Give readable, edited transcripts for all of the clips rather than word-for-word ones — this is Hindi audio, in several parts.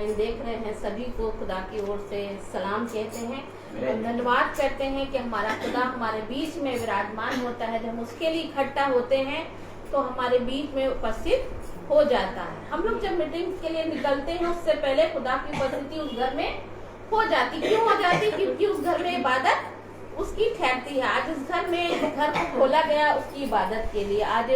देख रहे हैं सभी को खुदा की ओर से सलाम कहते हैं और धन्यवाद करते हैं कि हमारा खुदा हमारे बीच में विराजमान होता है। जब हम उसके लिए इकट्ठा होते हैं तो हमारे बीच में उपस्थित हो जाता है। हम लोग जब मीटिंग के लिए निकलते हैं उससे पहले खुदा की उपस्थिति उस घर में हो जाती। क्यों हो जाती? क्योंकि उस घर में इबादत उसकी ठहरती है। आज इस घर में घर को खोला गया उसकी इबादत के लिए। आज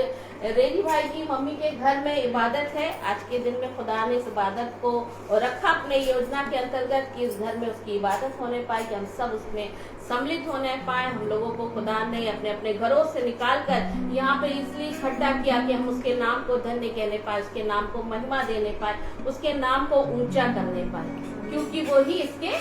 रेजी भाई की मम्मी के घर में इबादत है। आज के दिन में खुदा ने इस इबादत को रखा अपने योजना के अंतर्गत कि इस घर में उसकी इबादत होने पाए, कि हम सब उसमें सम्मिलित होने पाए। हम लोगों को खुदा ने अपने अपने घरों से निकाल कर यहाँ पे इसलिए इकट्ठा किया कि हम उसके नाम को धन्य कहने पाए, उसके नाम को महिमा देने पाए, उसके नाम को ऊंचा करने पाए, क्योंकि वो ही इसके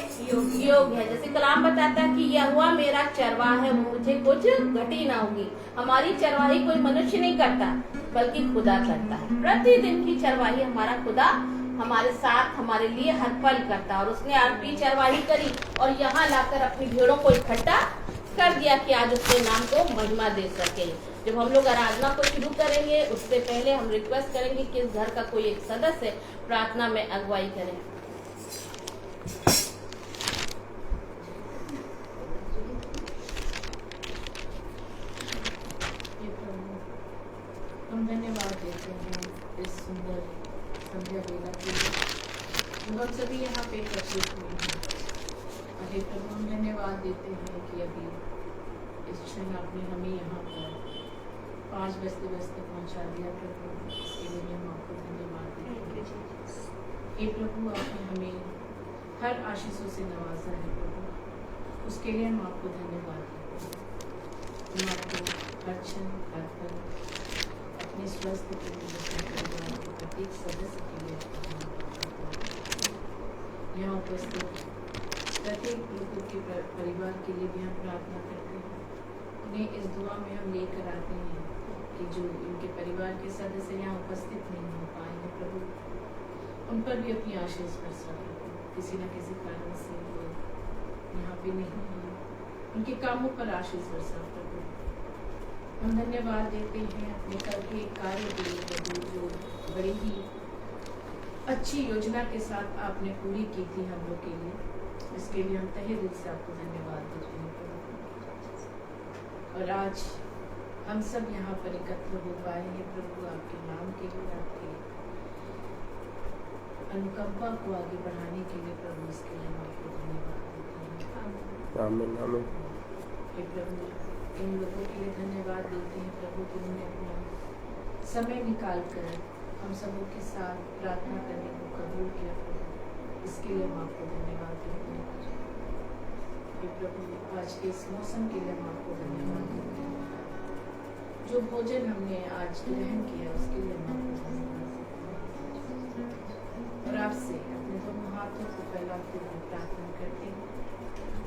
योग है। जैसे कलाम बताता है कि यहोवा मेरा चरवाहा है, वो मुझे कुछ घटी ना होगी। हमारी चरवाही कोई मनुष्य नहीं करता बल्कि खुदा करता है। प्रतिदिन की चरवाही हमारा खुदा हमारे साथ हमारे लिए हर पल करता है। और उसने आज भी चरवाही करी और यहाँ लाकर अपनी भेड़ों को इकट्ठा कर दिया कि आज उसके नाम को महिमा दे सके। जब हम लोग आराधना को शुरू करेंगे उससे पहले हम रिक्वेस्ट करेंगे कि इस घर का कोई एक सदस्य प्रार्थना में अगुवाई करे। हम धन्यवाद देते हैं इस सुंदर संध्या बेला के लिए जो हम सभी यहाँ पे एकत्रित हुए हैं। और हे प्रभु, हम धन्यवाद देते हैं कि अभी इस क्षण आपने हमें यहाँ पर 5 बजते पहुँचा दिया। प्रभु, इसके लिए हम आपको धन्यवाद देते हैं। हे प्रभु, आपने हमें हर आशीषों से नवाजा है। प्रभु, उसके लिए हम आपको धन्यवाद देते हैं। हम आपको हर क्षण हर पल अपने स्वास्थ्य के लिए, परिवार के प्रत्येक सदस्य के लिए यहाँ उपस्थित प्रत्येक लोगों के परिवार के लिए भी हम प्रार्थना करते हैं। उन्हें इस दुआ में हम लेकर आते हैं कि जो इनके परिवार के सदस्य यहाँ उपस्थित नहीं हो पाएंगे, प्रभु उन पर भी अपनी आशीष बरसा। किसी न किसी कारण से वो यहाँ पे नहीं है, उनके कामों पर आशीष बरसा। प्रभु, हम धन्यवाद देते हैं अपने कल के कार्य के लिए प्रभु, जो बड़ी ही अच्छी योजना के साथ आपने पूरी की थी हम लोग के लिए। इसके लिए हम तहे दिल से आपको धन्यवाद देते हैं प्रभु। और आज हम सब यहाँ पर एकत्र हो पाए हैं प्रभु, आपके नाम के लिए, आपके अनुकंपा को आगे बढ़ाने के लिए। प्रभु, इसके लिए हम आपको धन्यवाद देते हैं। आमीन आमीन। प्रभु, इन लोगों के लिए धन्यवाद देते हैं प्रभु कि उन्होंने अपना समय निकाल कर हम सबों के साथ प्रार्थना करने को कबूल किया। प्रभु, इसके लिए हम आपको धन्यवाद देते हैं। प्रभु, आज के इस मौसम के लिए हम आपको धन्यवाद देते हैं। जो भोजन हमने आज ग्रहण किया उसके लिए हम आपको धन्यवाद देते हैं। और आपसे अपने दोनों हाथों को फैलाते हुए प्रार्थना करते हैं,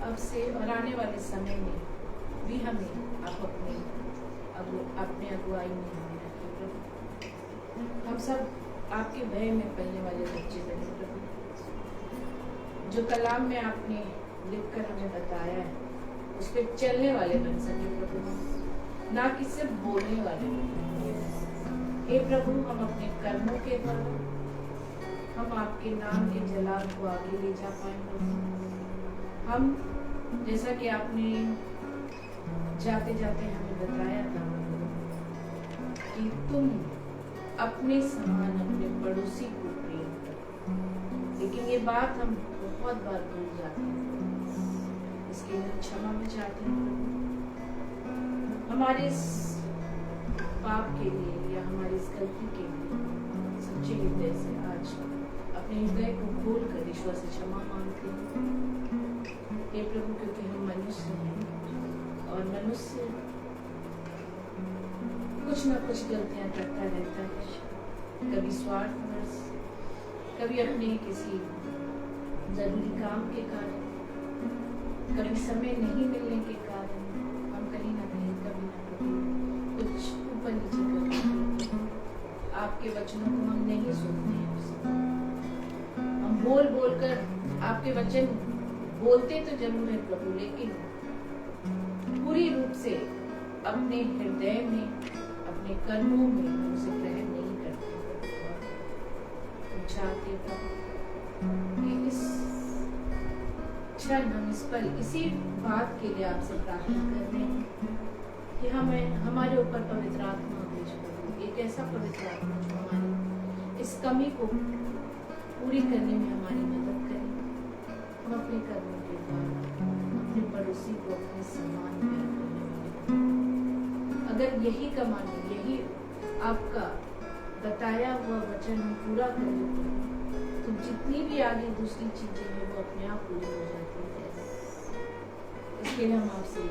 अब से और आने वाले समय में भी हमें आप अपने अगुवाई में हमें रखें प्रभु। हम सब आपके भय में पलने वाले बच्चे बने प्रभु। जो कलाम में आपने लिखकर हमें बताया है उस पर चलने वाले बन सके प्रभु, ना कि सिर्फ बोलने वाले बने। हे प्रभु, हम अपने कर्मों के द्वारा हम आपके नाम के जलाल को आगे ले जा पाए प्रभु। हम जैसा कि आपने जाते जाते हमें बताया था कि तुम अपने समान अपने पड़ोसी को प्रेम करो, लेकिन ये बात हम बहुत बार भूल जाते हैं। इसके लिए क्षमा भी चाहते हैं हमारे इस पाप के लिए या हमारी इस गलती के लिए। सच्चे हृदय से आज अपने हृदय को खोल कर ईश्वर से क्षमा मांगते हैं। हे प्रभु, क्योंकि हम मनुष्य हैं और मनुष्य कुछ न कुछ गलतियां करता रहता है। कभी स्वार्थवश, कभी अपने किसी जरूरी काम के कारण, कभी समय नहीं मिलने के कारण हम कहीं ना कहीं कभी ना कभी कुछ ऊपर नीचे करते हैं। आपके वचनों को हम नहीं सुनते हैं। हम बोल बोल कर आपके वचन बोलते तो जरूर है प्रभु, लेकिन पूरी रूप से अपने हृदय में, अपने कर्मों में उनसे ग्रहण नहीं करते। चाहते प्रभु क्षण हम इस पल इसी बात के लिए आपसे प्रार्थना कर रहे हैं कि हमें हमारे ऊपर पवित्र आत्मा भेज करो, एक ऐसा पवित्र आत्मा जो हमारी इस कमी को पूरी करने में हमारी मदद करे। हम अपने कर्मों के द्वारा अपने पड़ोसी को अपने सम्मान प्यार करने वाले, अगर यही कमांड, यही आपका बताया हुआ वचन हम पूरा करें तो जितनी भी आगे दूसरी चीजें हैं वो अपने आप पूरी हो जाती है। इसके लिए हम आपसे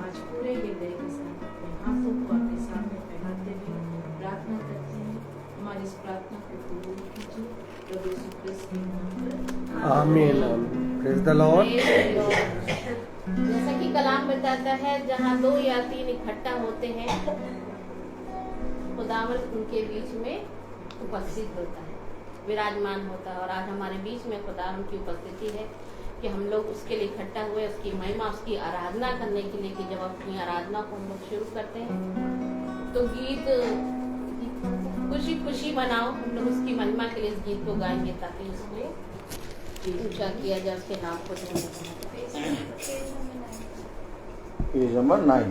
आज पूरे हृदय के साथ अपने हाथों को आपके सामने फैलाते हुए प्रार्थना करते हैं। हमारी इस प्रार्थना को कबूल कीजिए प्रभु यीशु क्रिस्त के नाम पर, आमीन। Praise the Lord. जैसा कि कलाम बताता है, जहाँ 2 या 3 इकट्ठा होते हैं खुदावन उनके बीच में उपस्थित होता है, विराजमान होता है। और आज हमारे बीच में खुदावन की उपस्थिति है कि हम लोग उसके लिए इकट्ठा हुए, उसकी महिमा, उसकी आराधना करने के लिए। कि जब अपनी आराधना को हम लोग शुरू करते हैं तो गीत खुशी खुशी मनाओ, हम लोग उसकी महिमा के लिए इस गीत को गाएंगे ताकि उसको ऊंचा किया जाए, उसके नाम को page number 9।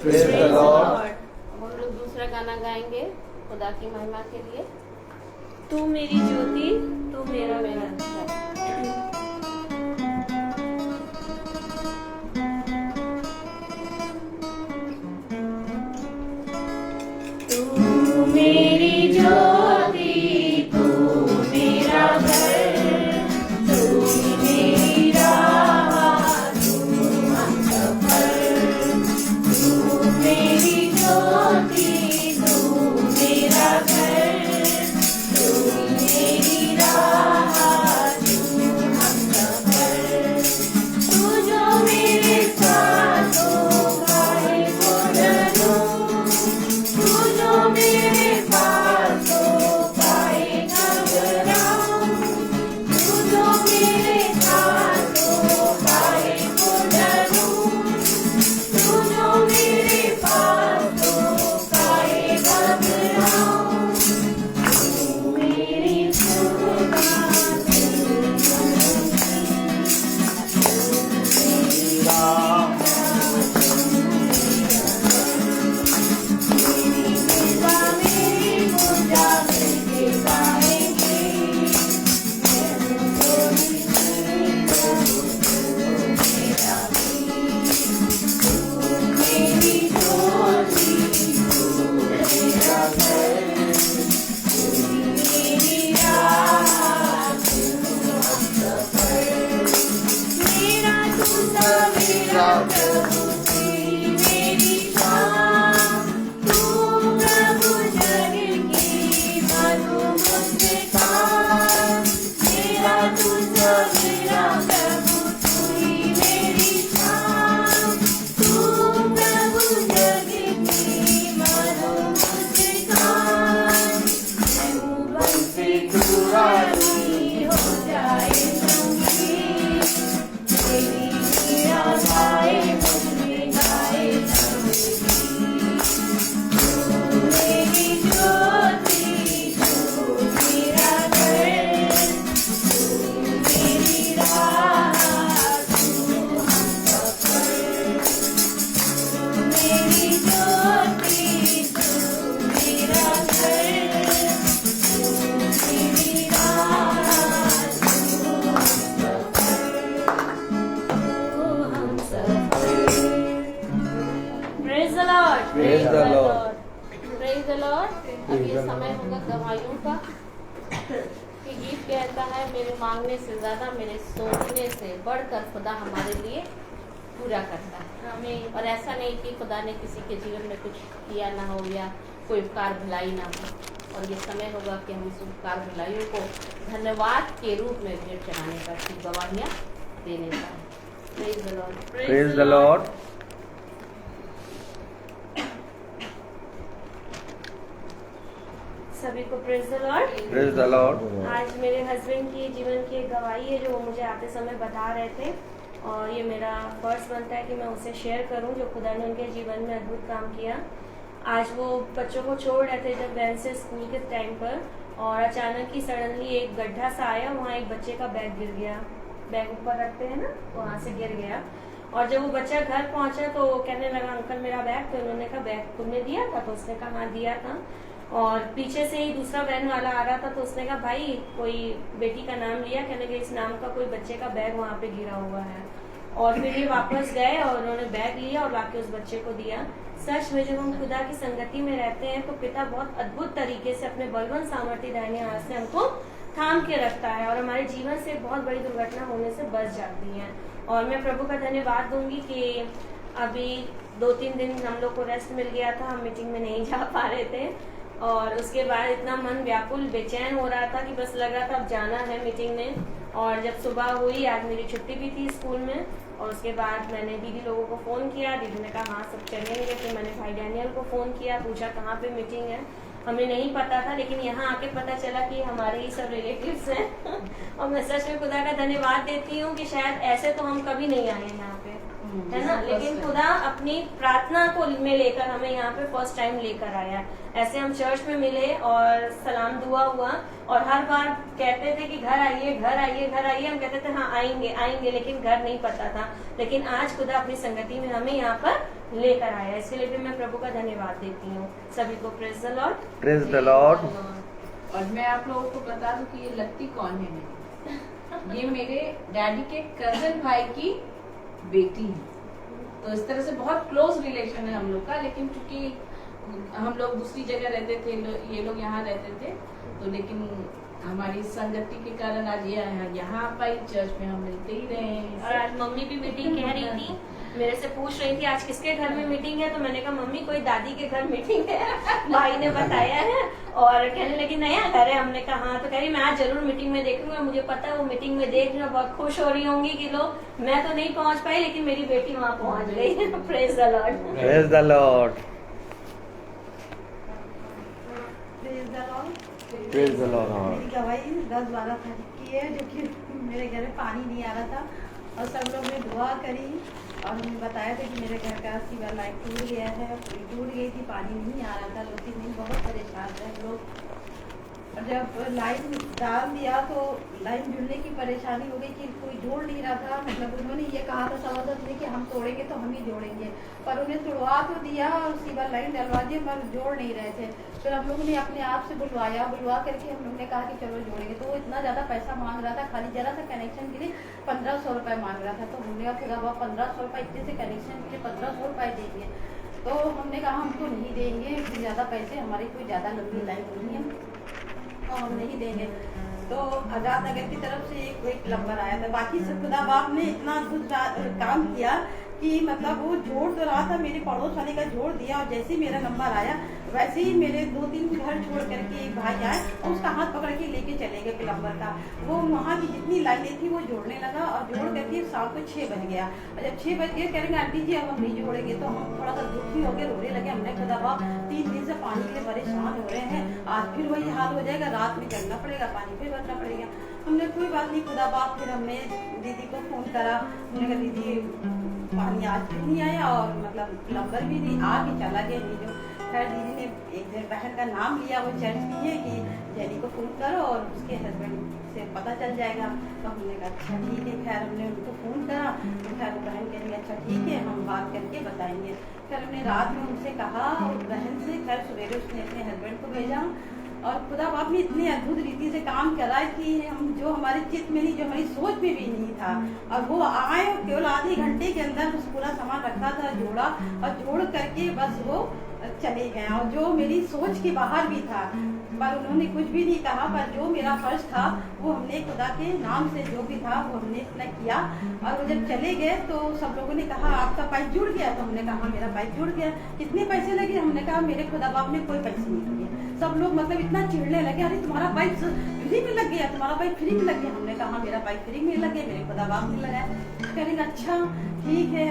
Praise the Lord. हम लोग दूसरा गाना गाएंगे खुदा की महिमा के लिए। तू मेरी ज्योति, तू मेरा मेरा। तू मेरी ज्योति, तू मेरा घर, तू मेरी राह, तू हम सफर। तू मेरी ज्योति, तू मेरा घर, तू मेरी राह, तू the Lord, Praise the Lord. Praise the Lord. अब ये समय होगा गवाहियों का कि गीत कहता है, मेरे मांगने से ज्यादा मेरे सोचने से बढ़कर खुदा हमारे लिए पूरा करता है। आमीन। और ऐसा नहीं कि खुदा ने किसी के जीवन में कुछ किया ना हो या कोई उपकार भलाई ना हो। और ये समय होगा कि हम इस उपकार भलाइयों को धन्यवाद के रूप में भेंट चढ़ाने का, की गवाहियाँ देने का। Praise the Lord. Praise the Lord. सभी को praise the Lord. Praise the Lord. आज मेरे हस्बैंड की जीवन की एक गवाही है जो वो मुझे आते समय बता रहे थे, और ये मेरा फर्ज बनता है कि मैं उसे शेयर करूं जो खुदा ने उनके जीवन में अद्भुत काम किया। आज वो बच्चों को छोड़ रहे थे जब वैन से स्कूल के टाइम पर, और अचानक ही सडनली एक गड्ढा सा आया, वहाँ एक बच्चे का बैग गिर गया। बैग ऊपर रखते हैं ना, वहाँ से गिर गया। और जब वो बच्चा घर पहुंचा तो कहने लगा, अंकल मेरा बैग। तो उन्होंने कहा, बैग तुमने दिया था? तो उसने कहा, हाँ दिया था। और पीछे से ही दूसरा वैन वाला आ रहा था, तो उसने कहा, भाई कोई बेटी का नाम लिया? कहने लगे, इस नाम का कोई बच्चे का बैग वहाँ पे गिरा हुआ है। और फिर ये वापस गए और उन्होंने बैग लिया और लाके उस बच्चे को दिया। सच में जब हम खुदा की संगति में रहते हैं तो पिता बहुत अद्भुत तरीके से अपने बलवान सामर्थ्य दाहिने हाथ से हमको थाम के रखता है, और हमारे जीवन से बहुत बड़ी दुर्घटना होने से बच जाती है। और मैं प्रभु का धन्यवाद दूंगी कि अभी 2-3 दिन हम लोग को रेस्ट मिल गया था, हम मीटिंग में नहीं जा पा रहे थे। और उसके बाद इतना मन व्याकुल बेचैन हो रहा था कि बस लग रहा था अब जाना है मीटिंग में। और जब सुबह हुई, आज मेरी छुट्टी भी थी स्कूल में, और उसके बाद मैंने दीदी लोगों को फ़ोन किया। दीदी ने कहा हाँ सब चलेंगे। फिर मैंने भाई डैनियल को फ़ोन किया, पूछा कहाँ पे मीटिंग है। हमें नहीं पता था, लेकिन यहाँ आके पता चला कि हमारे ही सब रिलेटिव्स हैं। और मैं सच में खुदा का धन्यवाद देती हूँ कि शायद ऐसे तो हम कभी नहीं आए यहाँ पे, है ना, लेकिन खुदा अपनी प्रार्थना को में लेकर हमें यहाँ पे फर्स्ट टाइम लेकर आया। ऐसे हम चर्च में मिले और सलाम दुआ हुआ, और हर बार कहते थे कि घर आइए घर आइए घर आइए। हम कहते थे हाँ आएंगे आएंगे, लेकिन घर नहीं पता था। लेकिन आज खुदा अपनी संगति में हमें यहाँ पर लेकर आया, इसके लिए भी मैं प्रभु का धन्यवाद देती हूँ। सभी को praise the Lord. Praise the Lord. और मैं आप लोगों को बता दूं कि ये लगती कौन है मेरी। ये मेरे डैडी के कजन भाई की बेटी है। तो इस तरह से बहुत क्लोज रिलेशन है हम लोग का, लेकिन चूंकि हम लोग दूसरी जगह रहते थे, ये लोग यहाँ रहते थे, तो लेकिन हमारी संगति के कारण आज ये यहाँ पाई चर्च में हम मिलते ही रहे हैं। और आज मम्मी भी मीटिंग कह रही थी, मेरे से पूछ रही थी आज किसके घर में मीटिंग है। तो मैंने कहा मम्मी कोई दादी के घर मीटिंग है, भाई ने बताया है। और कहने लगी नया घर है। हमने कहा हाँ। तो कह रही मैं आज जरूर मीटिंग में देखूंगा, मुझे पता है वो मीटिंग में देख रही बहुत खुश हो रही होंगी कि लोग, मैं तो नहीं पहुंच पाई लेकिन मेरी बेटी वहाँ पहुंच गई। Praise the Lord. Praise the Lord. Praise the Lord. मेरी गवाही 10-12 तारीख की है, जो कि मेरे घर में पानी नहीं आ रहा था और सब लोग ने दुआ करी और हमें बताया था कि मेरे घर का सीवर लाइन टूट गया है। पूरी टूट गई थी, पानी नहीं आ रहा था, 2-3 दिन बहुत परेशान थे हम लोग। और जब लाइन डाल दिया तो लाइन जुड़ने की परेशानी हो गई कि कोई जोड़ नहीं रहा था। मतलब उन्होंने ये कहा था सवादत ने कि हम तोड़ेंगे तो हम ही जोड़ेंगे, पर उन्हें तोड़वा तो दिया और सीवर लाइन डलवा दिया, पर जोड़ नहीं रहे थे। फिर हम लोगों ने अपने आप से बुलवा करके हम लोग ने कहा कि चलो जोड़ेंगे। तो वो इतना ज़्यादा पैसा मांग रहा था, खाली जरा सा कनेक्शन के लिए 1500 रुपये मांग रहा था। तो हमने कहा खुदा बाबा 1500 रुपये इतने से कनेक्शन के लिए 1500 रुपये देंगे। तो हमने कहा हमको नहीं देंगे, ज़्यादा पैसे, हमारी कोई ज़्यादा लंबी लाइन नहीं है और हम नहीं देंगे। तो आजाद नगर की तरफ से एक प्लम्बर आया था। बाकी सब खुदा बाप ने इतना अद्भुत काम किया कि मतलब वो जोड़ तो रहा था, मेरे पड़ोस वाले का जोड़ दिया, और जैसे ही मेरा नंबर आया वैसे ही मेरे 2-3 घर छोड़ करके एक भाई आए और उसका हाथ पकड़ के लेके चले गए प्लम्बर का। वो वहाँ की जितनी लाइनें थी वो जोड़ने लगा और जोड़ करके शाम को 6 बज गया। और जब 6 बज गए कहेंगे आंटी जी अब हम नहीं जोड़ेंगे, तो हम थोड़ा सा दुखी हो गए, रोने लगे। हमने खुदा बाप 3 दिन से पानी के लिए परेशान हो रहे हैं, आज फिर वही हाल हो जाएगा, रात में करना पड़ेगा, पानी फिर भरना पड़ेगा। हमने कोई बात नहीं, खुदा बाप। फिर हमने दीदी को फ़ोन करा, हमने कहा दीदी पानी आज भी नहीं आया और मतलब प्लम्बर भी नहीं आ के चला गया नहीं। खैर दीदी ने एक बहन का नाम लिया, वो चर्च की है, कि जेनी को फ़ोन करो और उसके हस्बैंड से पता चल जाएगा। तो हमने कहा अच्छा ठीक है। खैर हमने उनको फ़ोन करा, तो खैर बहन कह रही अच्छा ठीक है हम बात करके बताएंगे। खैर हमने रात में उनसे कहा और बहन से, खैर सवेरे उसने अपने हस्बैंड को भेजा और खुदा बाप ने इतनी अद्भुत रीति से काम करा कि हम जो हमारे चित्त में नहीं, जो हमारी सोच में भी नहीं था, और वो आए और केवल आधे घंटे के अंदर उस पूरा सामान रखा था, जोड़ा और जोड़ करके बस वो चले गए। और जो मेरी सोच के बाहर भी था, पर उन्होंने कुछ भी नहीं कहा, पर जो मेरा फर्ज था वो हमने खुदा के नाम से जो भी था वो हमने इतना किया। और वो जब चले गए तो सब लोगों ने कहा आपका पाइप जुड़ गया, तो हमने कहा मेरा पाइप जुड़ गया। कितने पैसे लगे? हमने कहा मेरे खुदा बाप ने कोई पैसे नहीं दिए। सब लोग मतलब इतना चिढ़ने लगे, अरे तुम्हारा पाइप फ्री में लग गया, तुम्हारा पाइप फ्री में लग गया। हमने कहा मेरा पाइप फ्री में लग गया, मेरे खुदा बाप ने लगाया। करेंगे अच्छा ठीक है।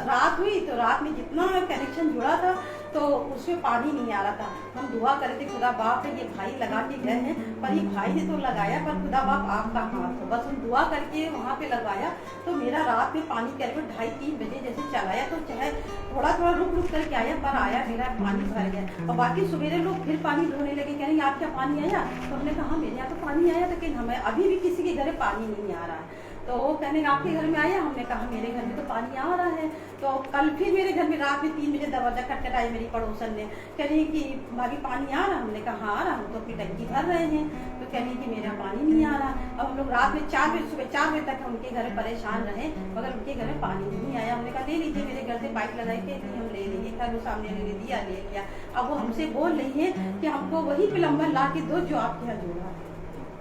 रात हुई तो रात में जितना कनेक्शन जुड़ा था तो उसमें पानी नहीं आ रहा था। हम दुआ कर रहे थे खुदा बाप ये भाई लगा के गए हैं, पर ये भाई ने तो लगाया, पर खुदा बाप आपका हाथ हो। बस हम दुआ करके वहाँ पे लगाया तो मेरा रात में पानी करीब 2:30-3 बजे जैसे चलाया, तो चाहे थोड़ा थोड़ा रुक रुक करके आया, पर आया, मेरा पानी भर गया। और बाकी सवेरे लोग फिर पानी ढोने लगे, कह रहे आप क्या पानी आया? तो हमने कहा मेरे यहाँ तो पानी आया, लेकिन हमें अभी भी किसी के घर पानी नहीं आ रहा है। तो वो कहने आपके घर में आया? हमने कहा मेरे घर में तो पानी आ रहा है। तो कल फिर मेरे घर में रात में 3 बजे दरवाजा खटखटाई मेरी पड़ोसन ने, कह रही कि भाभी पानी आ रहा? हमने कहा आ रहा, हम तो अपनी टंकी भर रहे हैं। तो कह रही कि मेरा पानी नहीं आ रहा। अब हम लोग रात में 4 बजे, सुबह 4 बजे तक उनके घर में परेशान रहे, मगर उनके घर में पानी नहीं आया। हमने कहा ले लीजिए, मेरे घर से पाइप लगाई के हम ले लेंगे। खैर वो सामने ले दिया, ले लिया। अब वो हमसे बोल रही है कि हमको वही प्लम्बर ला के दो जो आपके यहाँ जोड़ा है।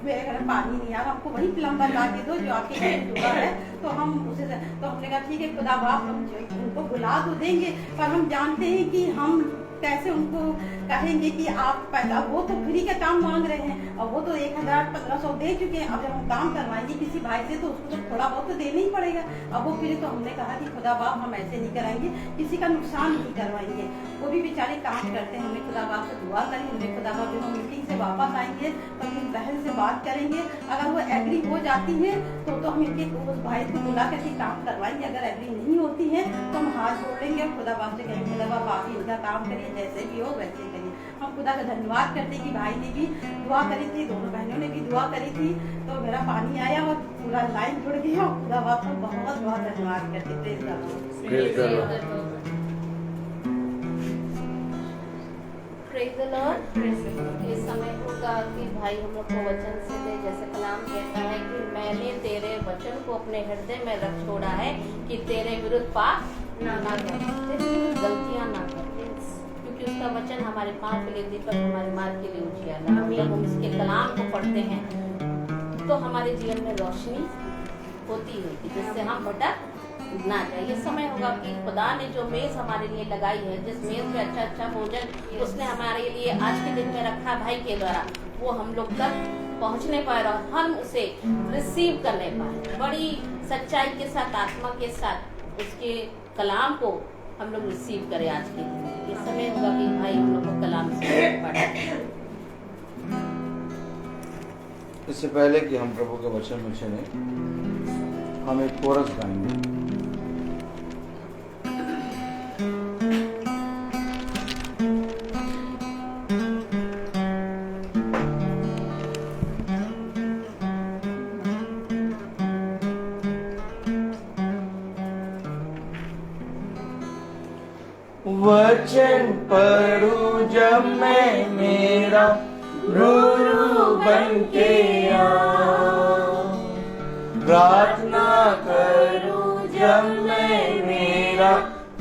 मेरे घर में पानी नहीं आ रहा, हमको वही प्लम्बर ला के दो जो आपके घर में जुड़ा है। तो हम उसे, तो हमने कहा ठीक है खुदा बाप हम उनको बुला तो देंगे, पर हम जानते हैं कि हम कैसे उनको कहेंगे कि आप पैसा, वो तो फ्री का काम मांग रहे हैं और वो तो 1000-1500 दे चुके हैं। अब जब हम काम करवाएंगे किसी भाई से तो उसको तो थोड़ा बहुत तो देना ही पड़ेगा। अब वो फिर तो हमने कहा कि खुदा बाप हम ऐसे नहीं कराएंगे, किसी का नुकसान नहीं करवाएंगे। वो भी बेचारे काम करते हैं। हमने खुदा बाप से दुआ करी, हमने खुदा बाप जब हम मीटिंग से वापस आएंगे तो हम बहन से बात करेंगे, अगर वो एग्री हो जाती है तो हम इनके उस भाई को बुला करके काम करवाएंगे। अगर एग्री नहीं होती है तो हम हाथ जोड़ेंगे और खुदा बाप से कहेंगे खुदा बाप आप ही इनका काम करिए, जैसे भी हो वैसे करिए। हम खुदा का धन्यवाद करते कि भाई ने भी दुआ करी थी, दोनों बहनों ने भी दुआ करी थी, तो मेरा पानी आया और पूरा लाइन जुड़ गया। और खुदा बाप का बहुत बहुत धन्यवाद करते। Praise the Lord. Praise the Lord. इस समय होगा कि भाई हम लोग को वचन से दे, जैसे कलाम कहता है कि मैंने तेरे वचन को अपने हृदय में रख छोड़ा है कि तेरे विरुद्ध पाप ना कर, गलतियां ना कर, क्योंकि उसका वचन हमारे पाँव के लिए दीपक, हमारे मार्ग के लिए उजियाला। जब हम इसके कलाम को पढ़ते हैं तो हमारे जीवन में रोशनी होती है जिससे हम भटक ना जाए। ये समय होगा कि खुदा ने जो मेज हमारे लिए लगाई है, जिस मेज पे अच्छा अच्छा भोजन उसने हमारे लिए आज के दिन में रखा भाई के द्वारा, वो हम लोग तक पहुंचने पाए और हम उसे रिसीव करने पाए बड़ी सच्चाई के साथ, आत्मा के साथ उसके कलाम को हम लोग रिसीव करें आज के दिन में। इस समय होगा कि भाई हम लोग को कलाम से पढ़े। इससे पहले कि हम प्रभु के वचन में चलें, हम एक कोरस गाएंगे। वचन पढ़ूं जब मैं मेरा गुरु बन के आऊं, प्रार्थना करूं जब मैं मेरा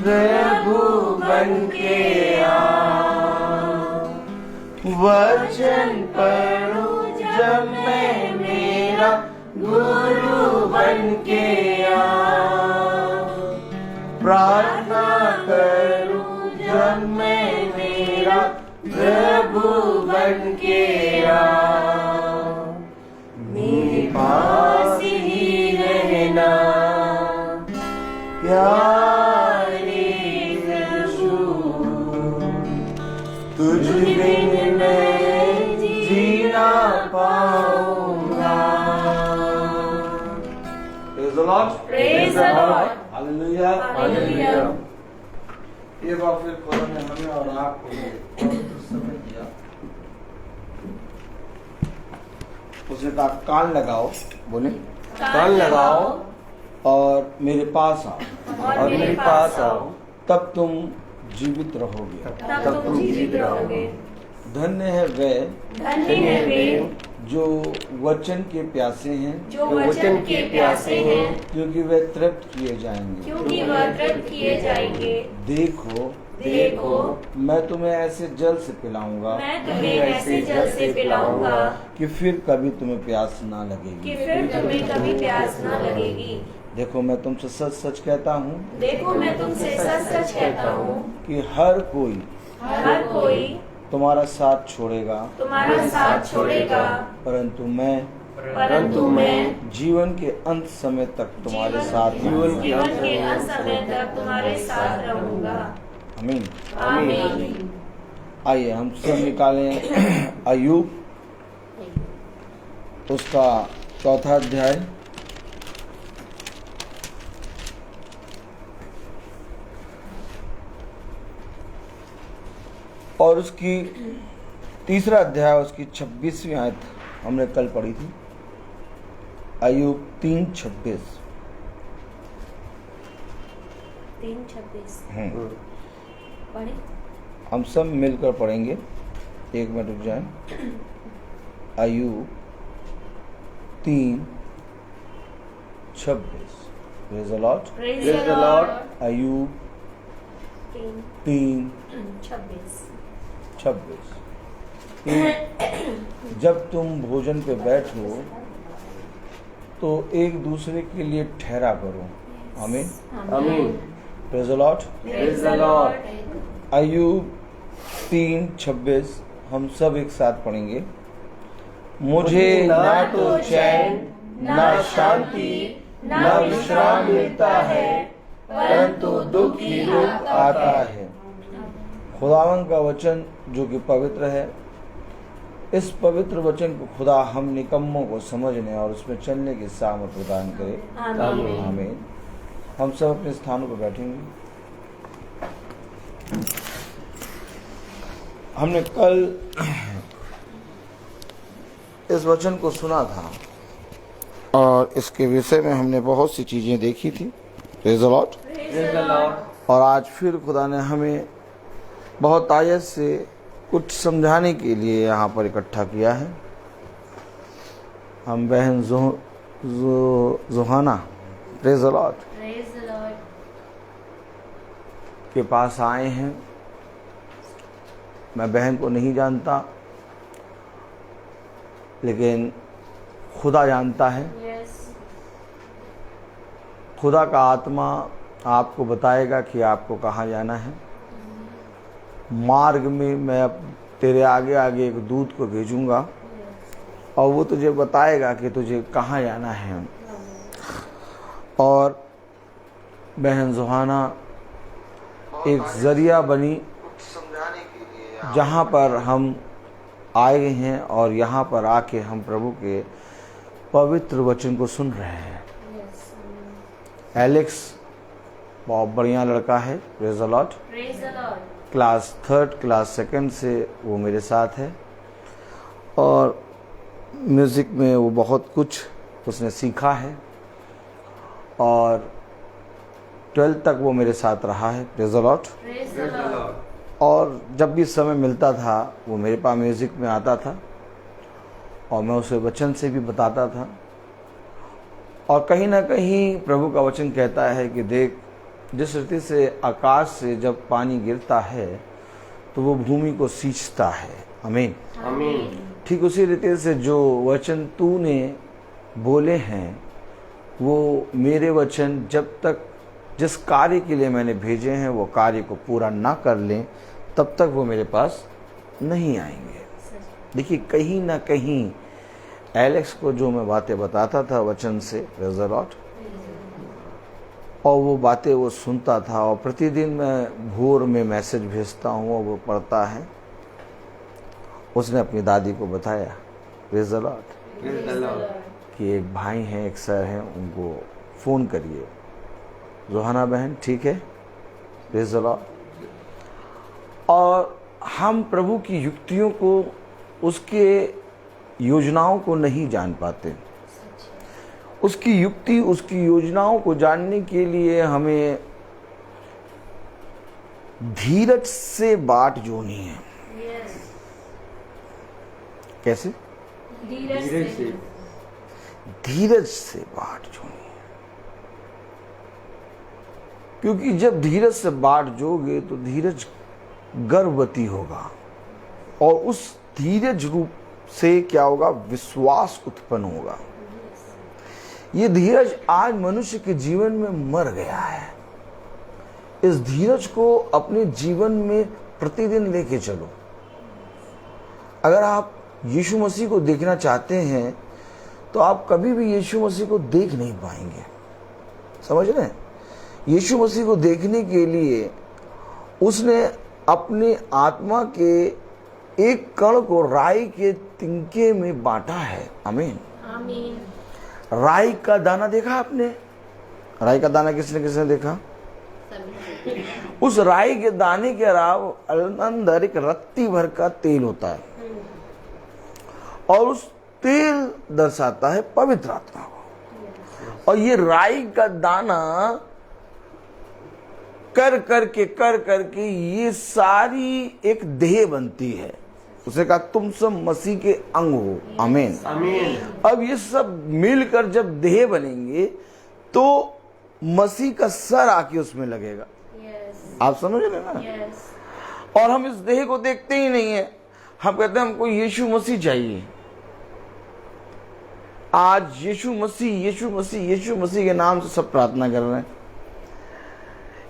प्रभु बन के आऊं, वचन पढ़ूं जब मैं मेरा गुरु बन के आऊं, प्रार्थना करूं जब मैं मेरा प्रभु बन के आऊं, मेरे पास ही रहना प्यारे यीशु, तुझ बिन मैं जीना पाऊंगा। Praise the Lord. Praise the Lord. Hallelujah. Hallelujah. ये बात फिर खुदा ने हमें और आपको पवित्र समय दिया। उसने कहा कान लगाओ, बोले कान लगाओ और मेरे पास आओ और मेरे पास आओ, तब तुम जीवित रहोगे। तब तुम जीवित रहोगे। धन्य है वे धन्य है वे जो वचन के प्यासे हैं, जो वचन के प्यासे हैं, क्योंकि वे तृप्त किए जाएंगे। क्योंकि वह तृप्त किए जाएंगे। देखो देखो मैं तुम्हें ऐसे जल से पिलाऊंगा मैं तुम्हें ऐसे जल से पिलाऊंगा कि फिर कभी तुम्हें प्यास ना लगेगी। कि फिर तुम्हें कभी प्यास न लगेगी। देखो मैं तुमसे सच सच कहता हूँ देखो मैं तुमसे सच सच कहता हूँ कि हर कोई तुम्हारा साथ छोड़ेगा, तुम्हारा साथ छोड़ेगा, परंतु मैं जीवन के अंत समय तक तुम्हारे साथ जीवन के अंत समय तक तुम्हारे साथ रहूंगा। आमीन। आमीन। आइए हम सब निकालें अय्यूब उसका 4था अध्याय और उसकी 3रा अध्याय उसकी 26वीं आयत हमने कल पढ़ी थी। अय्यूब 3:26। 3:26 पढ़े। हम सब मिलकर पढ़ेंगे। 1 मिनट रुक जाए। अय्यूब 3:26। Praise the Lord. Praise the Lord. अय्यूब 3:26। जब तुम भोजन पे बैठो तो एक दूसरे के लिए ठहरा करो। आमीन। आमीन। Praise the Lord. Praise the Lord. अय्यूब 3:26 हम सब एक साथ पढ़ेंगे। मुझे ना तो चैन ना शांति ना विश्राम मिलता है, परंतु दुख ही दुख आता है। खुदावन का वचन जो कि पवित्र है, इस पवित्र वचन को खुदा हम निकम्मों को समझने और उसमें चलने की सामर्थ प्रदान करे। आमीन। हम सब अपने स्थानों पर बैठेंगे। हमने कल इस वचन को सुना था और इसके विषय में हमने बहुत सी चीजें देखी थी। Praise the Lord. Praise the Lord. और आज फिर खुदा ने हमें बहुत आयत से कुछ समझाने के लिए यहाँ पर इकट्ठा किया है। हम बहन जोहाना प्रेज़ द लॉर्ड के पास आए हैं। मैं बहन को नहीं जानता, लेकिन खुदा जानता है। खुदा का आत्मा आपको बताएगा कि आपको कहाँ जाना है। मार्ग में मैं अब तेरे आगे आगे एक दूत को भेजूंगा और वो तुझे बताएगा कि तुझे कहाँ जाना है। और बहन जोहाना एक जरिया बनी जहाँ पर हम आए हैं और यहाँ पर आके हम प्रभु के पवित्र वचन को सुन रहे हैं। एलेक्स बहुत बढ़िया लड़का है। Praise the Lord. Class 3rd class 2nd से वो मेरे साथ है और म्यूज़िक में वो बहुत कुछ उसने सीखा है और 12th तक वो मेरे साथ रहा है। Praise the Lord. और जब भी समय मिलता था वो मेरे पास म्यूज़िक में आता था और मैं उसे वचन से भी बताता था। और कहीं ना कहीं प्रभु का वचन कहता है कि देख, जिस रीति से आकाश से जब पानी गिरता है तो वो भूमि को सींचता है। आमीन। आमीन। ठीक उसी रीति से जो वचन तूने बोले हैं वो मेरे वचन जब तक जिस कार्य के लिए मैंने भेजे हैं वो कार्य को पूरा ना कर लें तब तक वो मेरे पास नहीं आएंगे। देखिए, कहीं ना कहीं एलेक्स को जो मैं बातें बताता था वचन से, प्रेज़ द लॉर्ड, और वो बातें वो सुनता था और प्रतिदिन मैं भोर में मैसेज भेजता हूँ और वो पढ़ता है। उसने अपनी दादी को बताया, प्रेज़ द लॉर्ड, कि एक भाई हैं, एक सर हैं, उनको फ़ोन करिए। जोहाना बहन ठीक है, प्रेज़ द लॉर्ड। और हम प्रभु की युक्तियों को, उसके योजनाओं को नहीं जान पाते। उसकी युक्ति, उसकी योजनाओं को जानने के लिए हमें धीरज से बाट जोनी है। कैसे? धीरज धीरज से। से। धीरज से बाट जोड़नी है। क्योंकि जब धीरज से बाट जोगे तो धीरज गर्भवती होगा और उस धीरज रूप से क्या होगा? विश्वास उत्पन्न होगा। ये धीरज आज मनुष्य के जीवन में मर गया है। इस धीरज को अपने जीवन में प्रतिदिन लेके चलो। अगर आप यीशु मसीह को देखना चाहते हैं तो आप कभी भी यीशु मसीह को देख नहीं पाएंगे। समझ रहे हैं? यीशु मसीह को देखने के लिए उसने अपनी आत्मा के एक कण को राई के तिनके में बांटा है। आमीन। आमीन। राई का दाना देखा आपने? राई का दाना किसने किसने देखा? उस राई के दाने के अलावा अंदर एक रत्ती भर का तेल होता है और उस तेल दर्शाता है पवित्र आत्मा को। और ये राई का दाना कर करके ये सारी एक देह बनती है। उसे कहा तुम सब मसीह के अंग हो। आमीन। आमीन। अब ये सब मिलकर जब देह बनेंगे तो मसीह का सर आके उसमें लगेगा। आप समझ रहे ना? और हम इस देह को देखते ही नहीं है। हम कहते हैं हमको यीशु मसीह चाहिए। आज यीशु मसीह यीशु मसीह यीशु मसीह के नाम से सब प्रार्थना कर रहे हैं।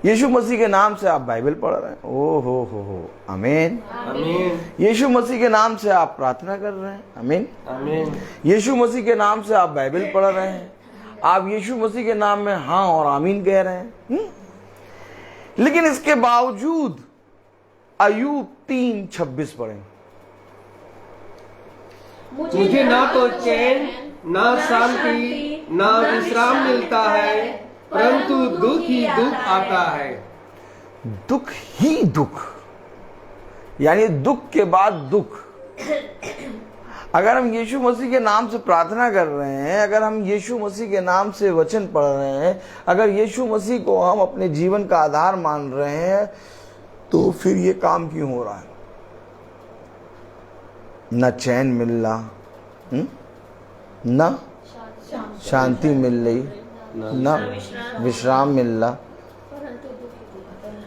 यीशु मसीह के नाम से आप बाइबल पढ़ रहे हैं। ओ हो। आमीन। आमीन। यीशु मसीह के नाम से आप प्रार्थना कर रहे हैं। आमीन। आमीन। यीशु मसीह के नाम से आप बाइबल पढ़ रहे हैं। आप यीशु मसीह के नाम में हाँ और आमीन कह रहे हैं। लेकिन इसके बावजूद अय्यूब 3:26 पढ़ें। मुझे ना तो चैन, ना शांति, ना विश्राम मिलता है, परंतु दुख ही दुख आता है। दुख ही दुख, यानी दुख के बाद दुख। अगर हम यीशु मसीह के नाम से प्रार्थना कर रहे हैं, अगर हम यीशु मसीह के नाम से वचन पढ़ रहे हैं, अगर यीशु मसीह को हम अपने जीवन का आधार मान रहे हैं, तो फिर ये काम क्यों हो रहा है? न चैन मिल रहा, न शांति मिल रही, न विश्राम मिल रहा,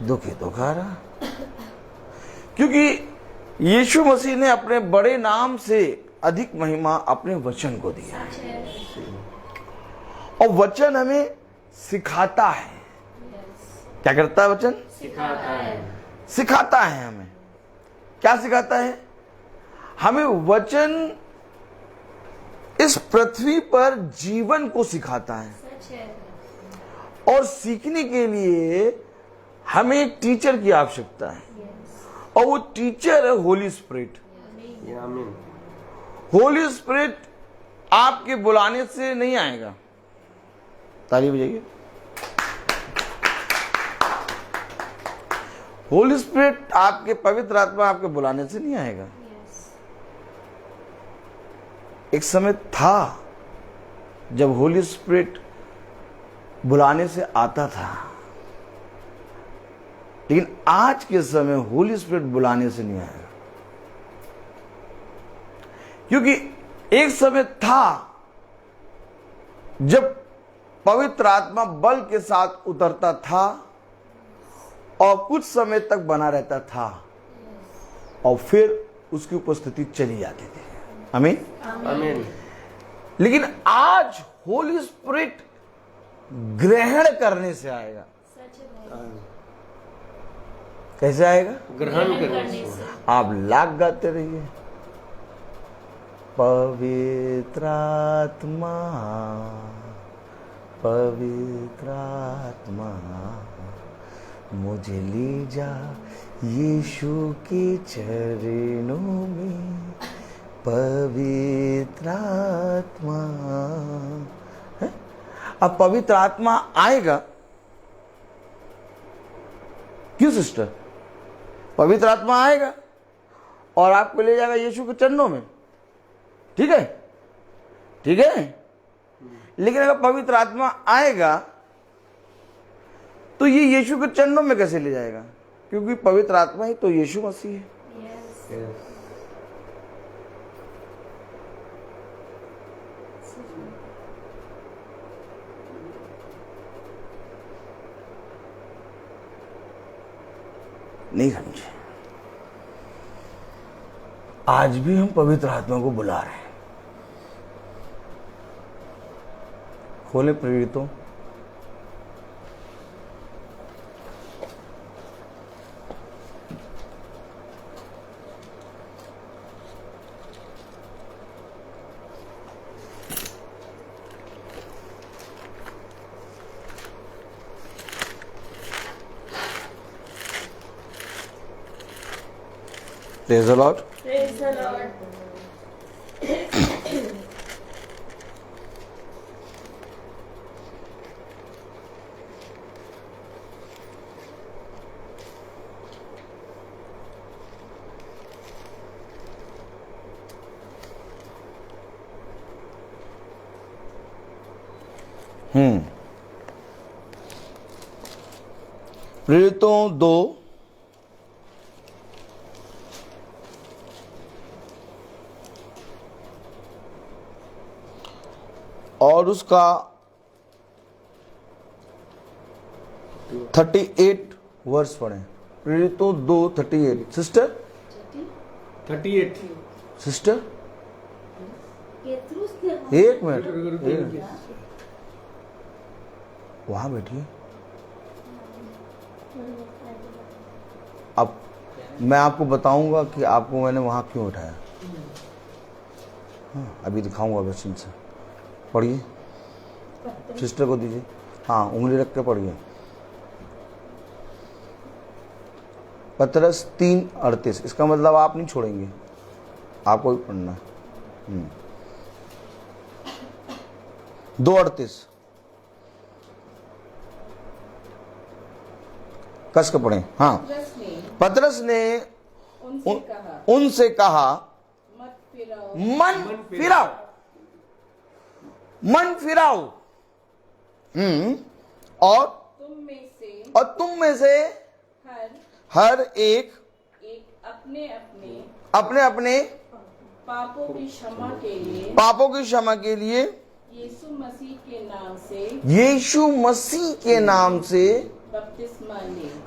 दुख ही दुख आ रहा। क्योंकि यीशु मसीह ने अपने बड़े नाम से अधिक महिमा अपने वचन को दिया है। और वचन हमें सिखाता है। क्या करता है वचन? सिखाता है। सिखाता है हमें। क्या सिखाता है? हमें वचन इस पृथ्वी पर जीवन को सिखाता है। और सीखने के लिए हमें एक टीचर की आवश्यकता है और वो टीचर है होली स्पिरिट। आमीन। होली स्पिरिट आपके बुलाने से नहीं आएगा। ताली बजाइए। होली स्पिरिट आपके पवित्र आत्मा आपके बुलाने से नहीं आएगा। एक समय था जब होली स्पिरिट बुलाने से आता था, लेकिन आज के समय होली स्पिरिट बुलाने से नहीं आएगा। क्योंकि एक समय था जब पवित्र आत्मा बल के साथ उतरता था और कुछ समय तक बना रहता था और फिर उसकी उपस्थिति चली जाती थी। आमीन। आमीन। लेकिन आज होली स्पिरिट ग्रहण करने से आएगा। कैसे आएगा? ग्रहण करने से। आप लाख गाते रहिए। पवित्र आत्मा, पवित्र आत्मा, मुझे ले जा यीशु के चरणों में। पवित्र आत्मा है? अब पवित्र आत्मा आएगा। क्यों सिस्टर? पवित्र आत्मा आएगा और आपको ले जाएगा यीशु के चरणों में। ठीक है? ठीक है? लेकिन अगर पवित्र आत्मा आएगा तो ये यीशु के चरणों में कैसे ले जाएगा? क्योंकि पवित्र आत्मा ही तो यीशु मसीह है। नहीं समझे। आज भी हम पवित्र आत्मा को बुला रहे हैं। खोले प्रेरितों, Praise the Lord. Praise the Lord. प्रेरितों 2 और उसका 38 वर्ष पढ़े। प्रेरितों 2:38। सिस्टर 38 सिस्टर पेतरुस ने एक मिनट, वहां बैठिए। अब मैं आपको बताऊंगा कि आपको मैंने वहां क्यों उठाया। हाँ, अभी दिखाऊंगा वचन से। पढ़िए, सिस्टर को दीजिए। हाँ, उंगली रख के पढ़िए। पतरस 3:38। इसका मतलब आप नहीं छोड़ेंगे, आपको भी पढ़ना है। 2:38 कस के पढ़े। हाँ, पतरस ने उनसे कहा मन फिराओ, मन फिराओ। और तुम में से हर एक अपने अपने पापों की क्षमा के लिए यीशु मसीह के नाम से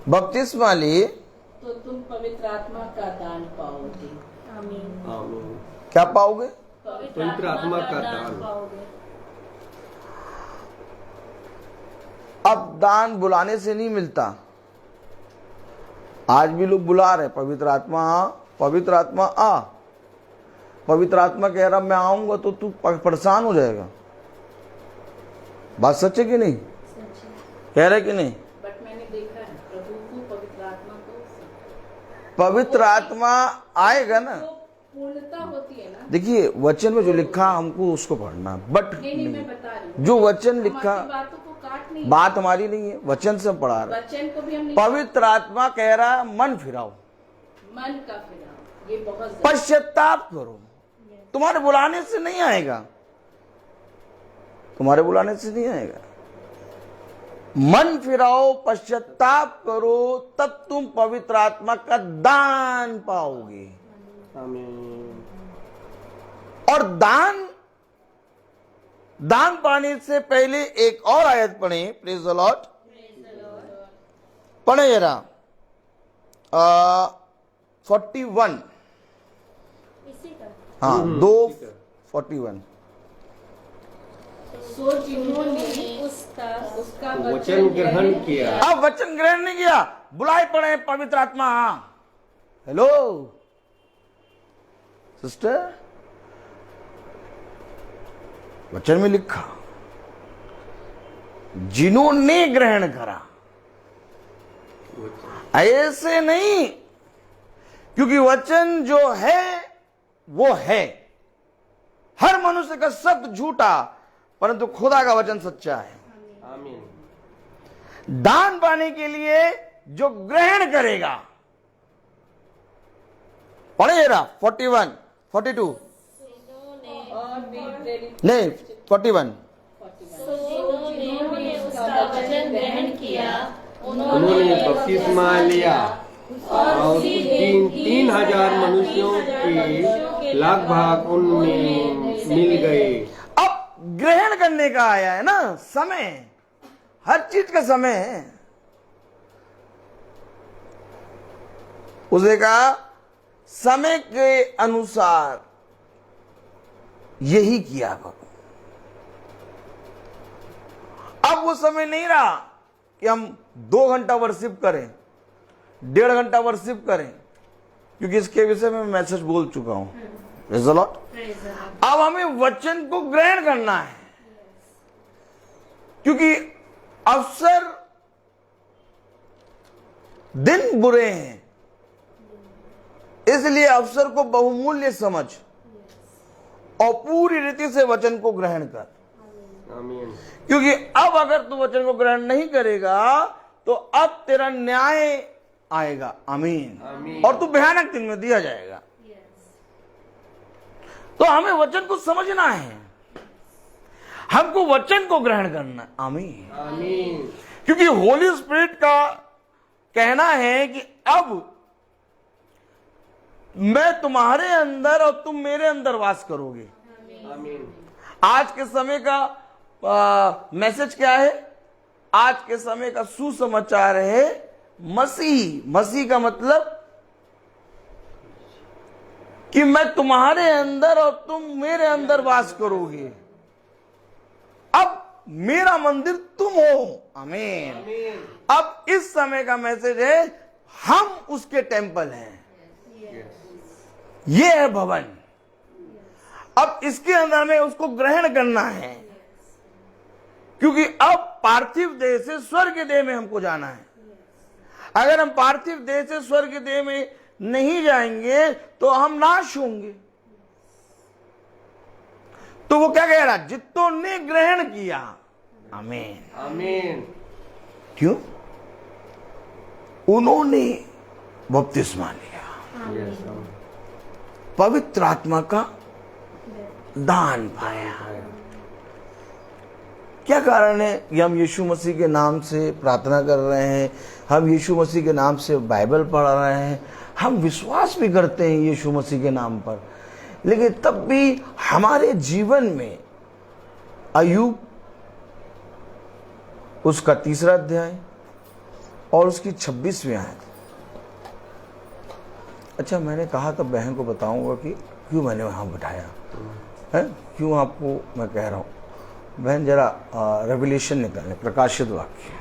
बपतिस्मा ले, तो तुम पवित्र आत्मा का दान पाओगे। आमीन। क्या पाओगे? पवित्र आत्मा का दान। अब दान बुलाने से नहीं मिलता। आज भी लोग बुला रहे, पवित्र आत्मा आ, पवित्र आत्मा आ। पवित्र आत्मा कह रहा मैं आऊंगा तो तू परेशान हो जाएगा। बात सच है कि नहीं? कह रहे कि नहीं? बट मैंने देखा है प्रभु को पवित्र आत्मा को पवित्र आत्मा आएगा ना, पूर्णता होती है ना। देखिए वचन में जो लिखा हमको उसको पढ़ना, बट नहीं मैं बता रही हूँ, जो वचन लिखा, बातों को काट नहीं, बात हमारी नहीं है, वचन से हम पढ़ा रहे। वचन को भी हम पवित्र आत्मा कह रहा है मन फिराओ, मन का फिराओ। ये बहुत पश्चाताप करो। तुम्हारे बुलाने से नहीं आएगा, तुम्हारे बुलाने से नहीं आएगा। मन फिराओ, पश्चाताप करो, तब तुम पवित्र आत्मा का दान पाओगे। आमीन। और दान पाने से पहले एक और आयत पढ़े। Praise the Lord. पढ़े जरा 41। हाँ 2:41। सो जिन्होंने उसका वचन ग्रहण किया। अब वचन ग्रहण नहीं किया, बुलाए पड़े पवित्र आत्मा। हेलो सिस्टर, वचन में लिखा जिन्होंने ग्रहण करा, ऐसे नहीं, क्योंकि वचन जो है वो है। हर मनुष्य का शब्द झूठा, परंतु खुदा का वचन सच्चा है। आमीन। दान पाने के लिए जो ग्रहण करेगा, पढ़े जरा 41, 42 नहीं 41। जिन्होंने उसका वचन ग्रहण किया, उन्होंने बपतिस्मा लिया और 3,000 मनुष्यों के लगभग उनमें मिल गए। अब ग्रहण करने का आया है ना समय, हर चीज का समय है। उसने कहा समय के अनुसार यही किया करो। अब वो समय नहीं रहा कि हम 2 घंटा वर्शिप करें, 1.5 घंटा वर्शिप करें, क्योंकि इसके विषय में मैं मैसेज बोल चुका हूं। Praise the Lord। अब हमें वचन को ग्रहण करना है, क्योंकि अवसर दिन बुरे हैं, इसलिए अवसर को बहुमूल्य समझ और पूरी रीति से वचन को ग्रहण कर। आमीन। क्योंकि अब अगर तू वचन को ग्रहण नहीं करेगा तो अब तेरा न्याय आएगा। आमीन। आमीन। और तू भयानक दिन में दिया जाएगा। तो हमें वचन को समझना है, हमको वचन को ग्रहण करना है। आमीन। आमीन। क्योंकि होली स्पिरिट का कहना है कि अब मैं तुम्हारे अंदर और तुम मेरे अंदर वास करोगे। आमीन। आज के समय का मैसेज क्या है? आज के समय का सुसमाचार है मसीह। मसीह का मतलब कि मैं तुम्हारे अंदर और तुम मेरे अंदर वास करोगे। अब मेरा मंदिर तुम हो। आमीन। आमीन। अब इस समय का मैसेज है हम उसके टेम्पल हैं। ये है भवन। अब इसके अंदर हमें उसको ग्रहण करना है, क्योंकि अब पार्थिव देह से स्वर्ग देह में हमको जाना है। अगर हम पार्थिव देह से स्वर्ग देह में नहीं जाएंगे तो हम नाश होंगे। तो वो क्या कह रहा? जितों ने ग्रहण किया। आमीन। आमीन। क्यों? उन्होंने बपतिस्मा लिया, यस। पवित्र आत्मा का दान पाया। क्या कारण है कि हम यीशु मसीह के नाम से प्रार्थना कर रहे हैं, हम यीशु मसीह के नाम से बाइबल पढ़ रहे हैं, हम विश्वास भी करते हैं यीशु मसीह के नाम पर, लेकिन तब भी हमारे जीवन में अय्यूब उसका 3 अध्याय और उसकी 26वीं आयत। अच्छा, मैंने कहा तब बहन को बताऊंगा कि क्यों मैंने वहां बिठाया है, क्यों आपको मैं कह रहा हूं। बहन जरा रेवलेशन निकालें, प्रकाशित वाक्य।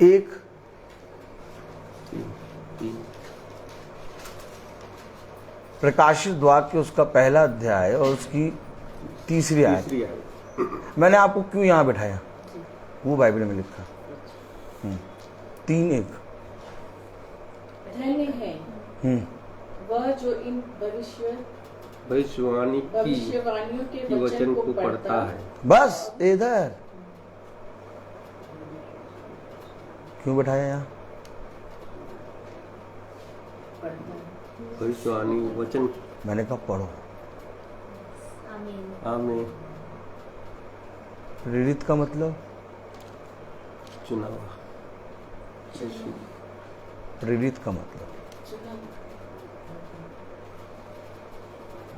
एक प्रकाशित वाक्य उसका 1 अध्याय और उसकी 3री आयत। मैंने आपको क्यों यहां बिठाया, वो बाइबल में लिखा 3:1। धन्य है वह जो इन भविष्यवाणियों के वचन को पढ़ता है। बस इधर क्यों बिठाया यहाँ? भविष्यवाणी वचन। मैंने कहा पढ़ो। आमीन। प्रेरित का मतलब चुना हुआ। प्रेरित का मतलब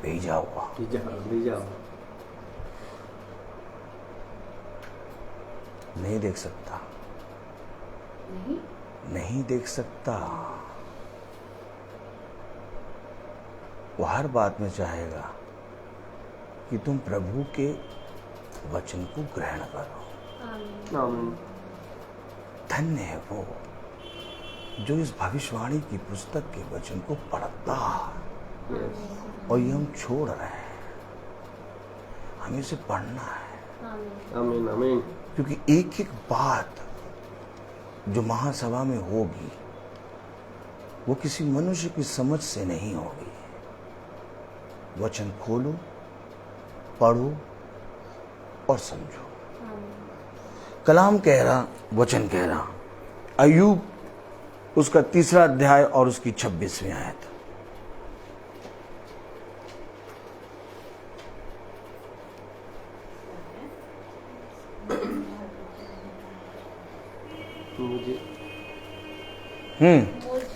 भेजा हुआ। भेजा हुआ। नहीं देख सकता, नहीं देख सकता। वो हर बात में चाहेगा कि तुम प्रभु के वचन को ग्रहण करो। आमीन। धन्य है वो जो इस भविष्यवाणी की पुस्तक के वचन को पढ़ता है। और ये हम छोड़ रहे हैं, हमें इसे पढ़ना है। आमीन। आमीन। क्योंकि एक एक बात जो महासभा में होगी वो किसी मनुष्य की समझ से नहीं होगी। वचन खोलो, पढ़ो और समझो। कलाम कह रहा, वचन कह रहा। अय्यूब उसका 3 अध्याय और उसकी 26वीं आयत। मुझे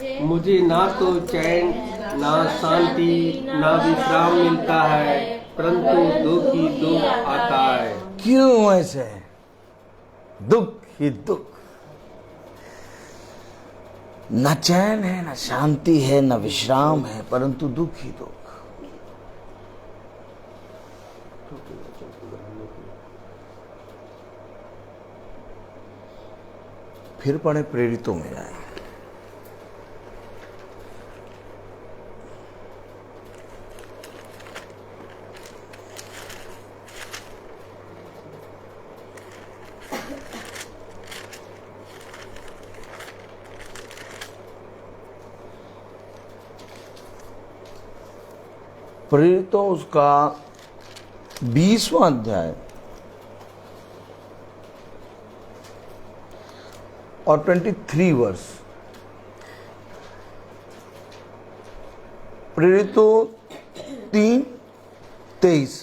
मुझे ना तो चैन ना शांति ना विश्राम मिलता है, परंतु दुख ही दुख आता है। क्यों ऐसे? दुख ही दुख, न चैन है, न शांति है, न विश्राम है, परंतु दुख ही दुख। फिर पढ़े प्रेरितों में जाए। प्रेरितों उसका 20वां अध्याय और 23 वर्ष। प्रेरितों 3:23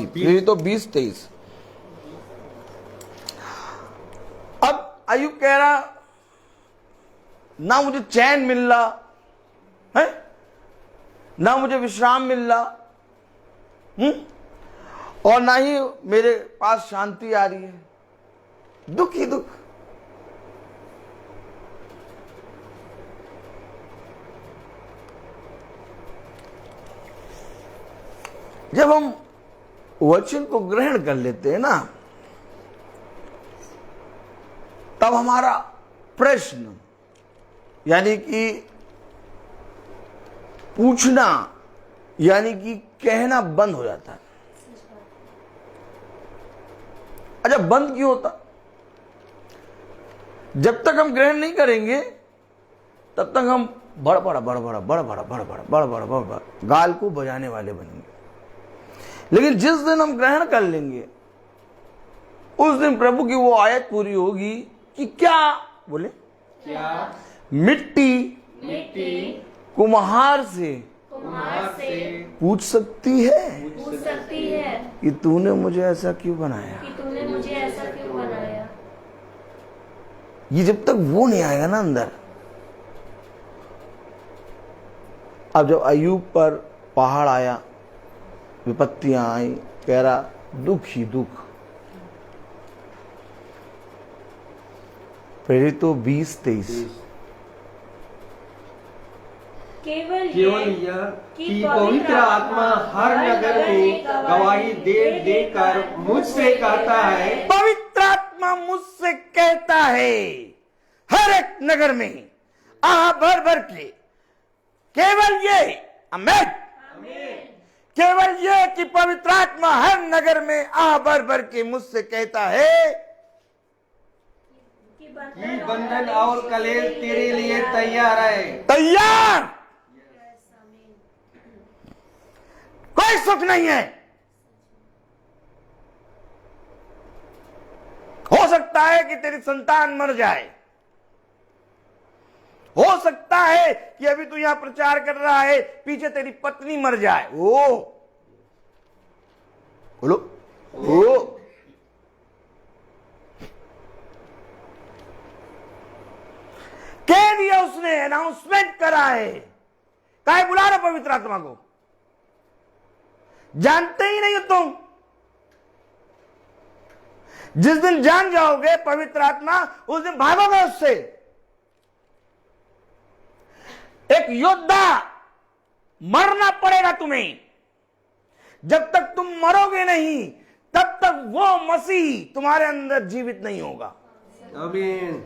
प्रेरितों 20:23। अब अय्यूब कह रहा ना मुझे चैन मिल रहा है, ना मुझे विश्राम मिल रहा, और ना ही मेरे पास शांति आ रही है, दुख ही दुख। जब हम वचन को ग्रहण कर लेते हैं ना, तब हमारा प्रश्न यानी कि पूछना यानी कि कहना बंद हो जाता है। अच्छा, बंद क्यों होता? जब तक हम ग्रहण नहीं करेंगे तब तक हम बड़बड़ा गाल को बजाने वाले बनेंगे। लेकिन जिस दिन हम ग्रहण कर लेंगे उस दिन प्रभु की वो आयत पूरी होगी कि क्या बोले, क्या मिट्टी कुम्हार से पूछ सकती है कि तूने मुझे ऐसा क्यों बनाया? ये जब तक वो नहीं आएगा ना अंदर। अब जब अय्यूब पर पहाड़ आया, विपत्तियां आई, कह रहा दुख ही दुख। प्रेरितों 20:23। केवल यह कि पवित्र आत्मा हर नगर में गवाही दे देकर मुझसे कहता है, पवित्र आत्मा मुझसे कहता है हर एक नगर में आह भर भर के, केवल ये, आमीन, केवल ये कि पवित्र आत्मा हर नगर में आह भर भर के मुझसे कहता है कि बंधन और कलेश तेरे लिए तैयार है। तैयार, कोई सुख नहीं है। हो सकता है कि तेरी संतान मर जाए, हो सकता है कि अभी तू यहां प्रचार कर रहा है, पीछे तेरी पत्नी मर जाए। ओ बोलो, ओ कह दिया उसने, अनाउंसमेंट करा है। काहे बुला रहे पवित्र आत्मा को? जानते ही नहीं हो तुम। जिस दिन जान जाओगे पवित्र आत्मा, उस दिन भागोगे उससे। एक योद्धा, मरना पड़ेगा तुम्हें। जब तक तुम मरोगे नहीं तब तक वो मसीह तुम्हारे अंदर जीवित नहीं होगा। आमीन।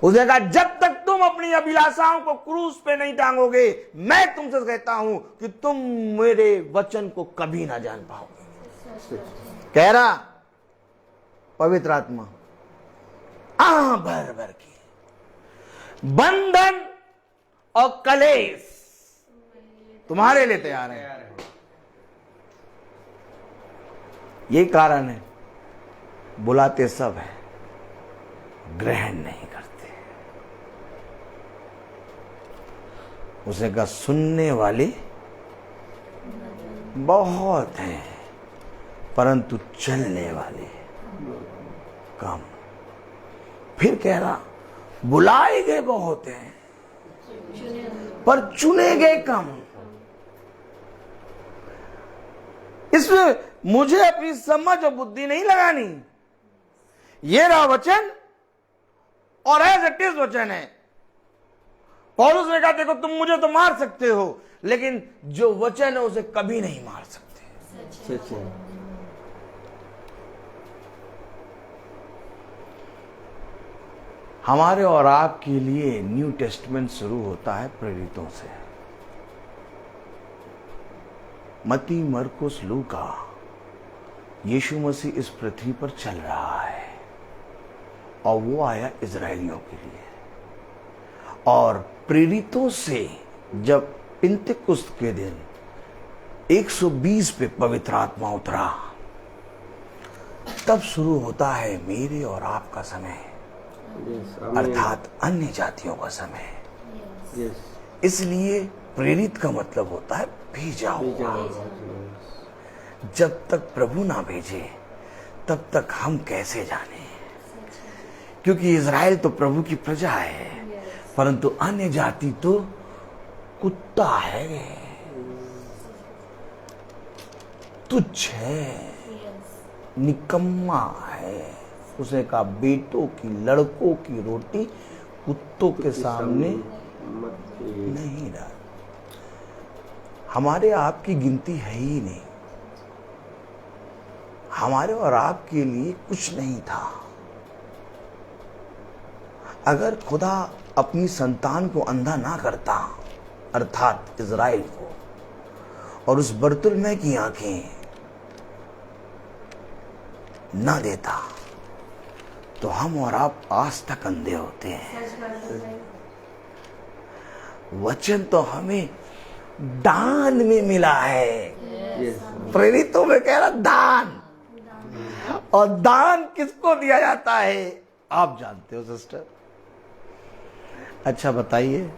उसने कहा जब तक तुम अपनी अभिलाषाओं को क्रूस पे नहीं टांगोगे, मैं तुमसे कहता हूं कि तुम मेरे वचन को कभी ना जान पाओगे। कह रहा पवित्र आत्मा आह भर भर के बंधन और कलेश तुम्हारे लिए तैयार है। यही कारण है बुलाते सब है, ग्रहण नहीं करते। उसने कहा सुनने वाले बहुत हैं परंतु चलने वाले कम। फिर कह रहा बुलाए गए बहुत हैं पर चुने गए कम। इसमें मुझे अपनी समझ और बुद्धि नहीं लगानी। ये रहा वचन और एज इट इज वचन है। पौलुस ने कहा देखो तुम मुझे तो मार सकते हो लेकिन जो वचन है उसे कभी नहीं मार सकते। सच है। हमारे और आपके लिए न्यू टेस्टमेंट शुरू होता है प्रेरितों से। मत्ती, मरकुस, लूका, यीशु मसीह इस पृथ्वी पर चल रहा है और वो आया इजरायलियों के लिए। और प्रेरितों से जब पिंतेकुस्त के दिन 120 पे पवित्र आत्मा उतरा तब शुरू होता है मेरे और आपका समय, अर्थात अन्य जातियों का समय। इसलिए प्रेरित का मतलब होता है भेजा हुआ। जब तक प्रभु ना भेजे तब तक हम कैसे जाने, क्योंकि इज़राइल तो प्रभु की प्रजा है परंतु अन्य जाति तो कुत्ता है, तुच्छ है, निकम्मा है। उसने कहा बेटों की, लड़कों की रोटी कुत्तों के सामने नहीं डाल। हमारे आपकी गिनती है ही नहीं। हमारे और आपके लिए कुछ नहीं था। अगर खुदा अपनी संतान को अंधा ना करता, अर्थात इज़राइल को, और उस बरतुल्मै की आंखें ना देता तो हम और आप आज तक अंधे होते हैं। वचन तो हमें दान में मिला है। प्रेरितों में कह रहा दान, और दान किसको दिया जाता है आप जानते हो सिस्टर। अच्छा बताइए,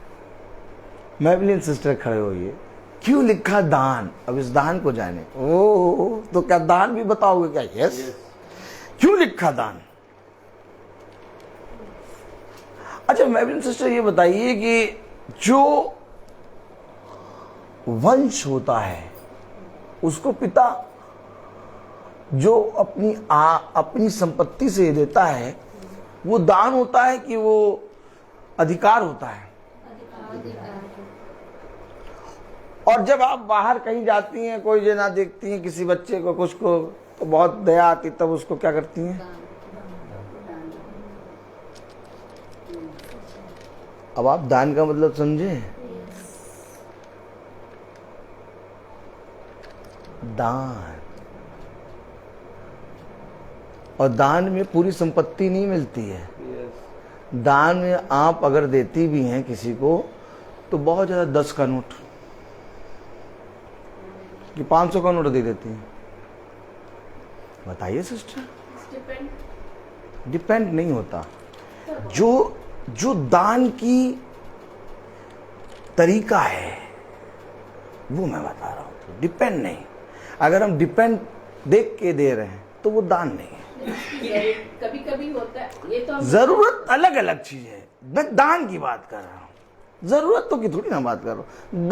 मैवलिन सिस्टर खड़े होइए, क्यों लिखा दान? अब इस दान को जाने। ओ तो क्या दान भी बताओगे क्या? यस। क्यों लिखा दान? अच्छा मैवलिन सिस्टर ये बताइए कि जो वंश होता है उसको पिता जो अपनी संपत्ति से देता है वो दान होता है कि वो अधिकार होता है? और जब आप बाहर कहीं जाती हैं, कोई जना देखती हैं किसी बच्चे को, कुछ को, तो बहुत दया आती, तब उसको क्या करती हैं? अब आप दान का मतलब समझे? दान। और दान में पूरी संपत्ति नहीं मिलती है। दान में आप अगर देती भी हैं किसी को तो बहुत ज्यादा 10 का नोट कि 500 का नोट दे देती हैं। बताइए सिस्टर। डिपेंड नहीं होता। जो दान की तरीका है वो मैं बता रहा हूं। डिपेंड नहीं। अगर हम डिपेंड देख के दे रहे हैं तो वो दान नहीं है। कभी कभी होता है, ये तो जरूरत अलग अलग चीज है। मैं दान की बात कर रहा हूं, जरूरतों की थोड़ी ना बात कर रहा हूं।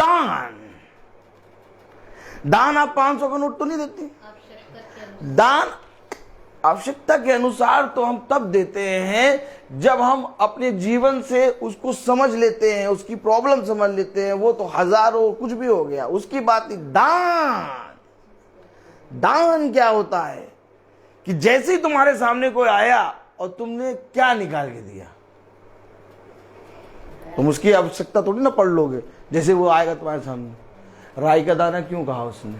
दान आप 500 का नोट तो नहीं देती। दान आवश्यकता के अनुसार तो हम तब देते हैं जब हम अपने जीवन से उसको समझ लेते हैं, उसकी प्रॉब्लम समझ लेते हैं। वो तो हजारों कुछ भी हो गया, उसकी बात नहीं। दान क्या होता है कि जैसे ही तुम्हारे सामने कोई आया और तुमने क्या निकाल के दिया, तुम उसकी आवश्यकता थोड़ी ना पढ़ लोगे। जैसे वो आएगा तुम्हारे सामने, राई का दाना क्यों कहा उसने?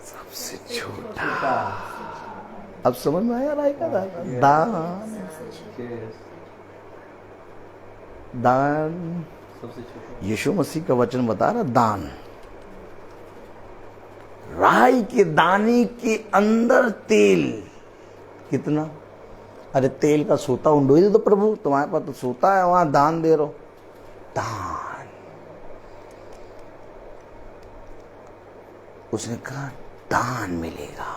सबसे छोटा। अब समझ में आया राई का दाना? दान यीशु मसीह का वचन बता रहा। दान राई के दाने के अंदर तेल कितना? अरे तेल का सोता उंडो ही तो प्रभु, तुम्हारे पास तो सोता है, वहां दान दे रहो। दान। उसने कहा दान मिलेगा,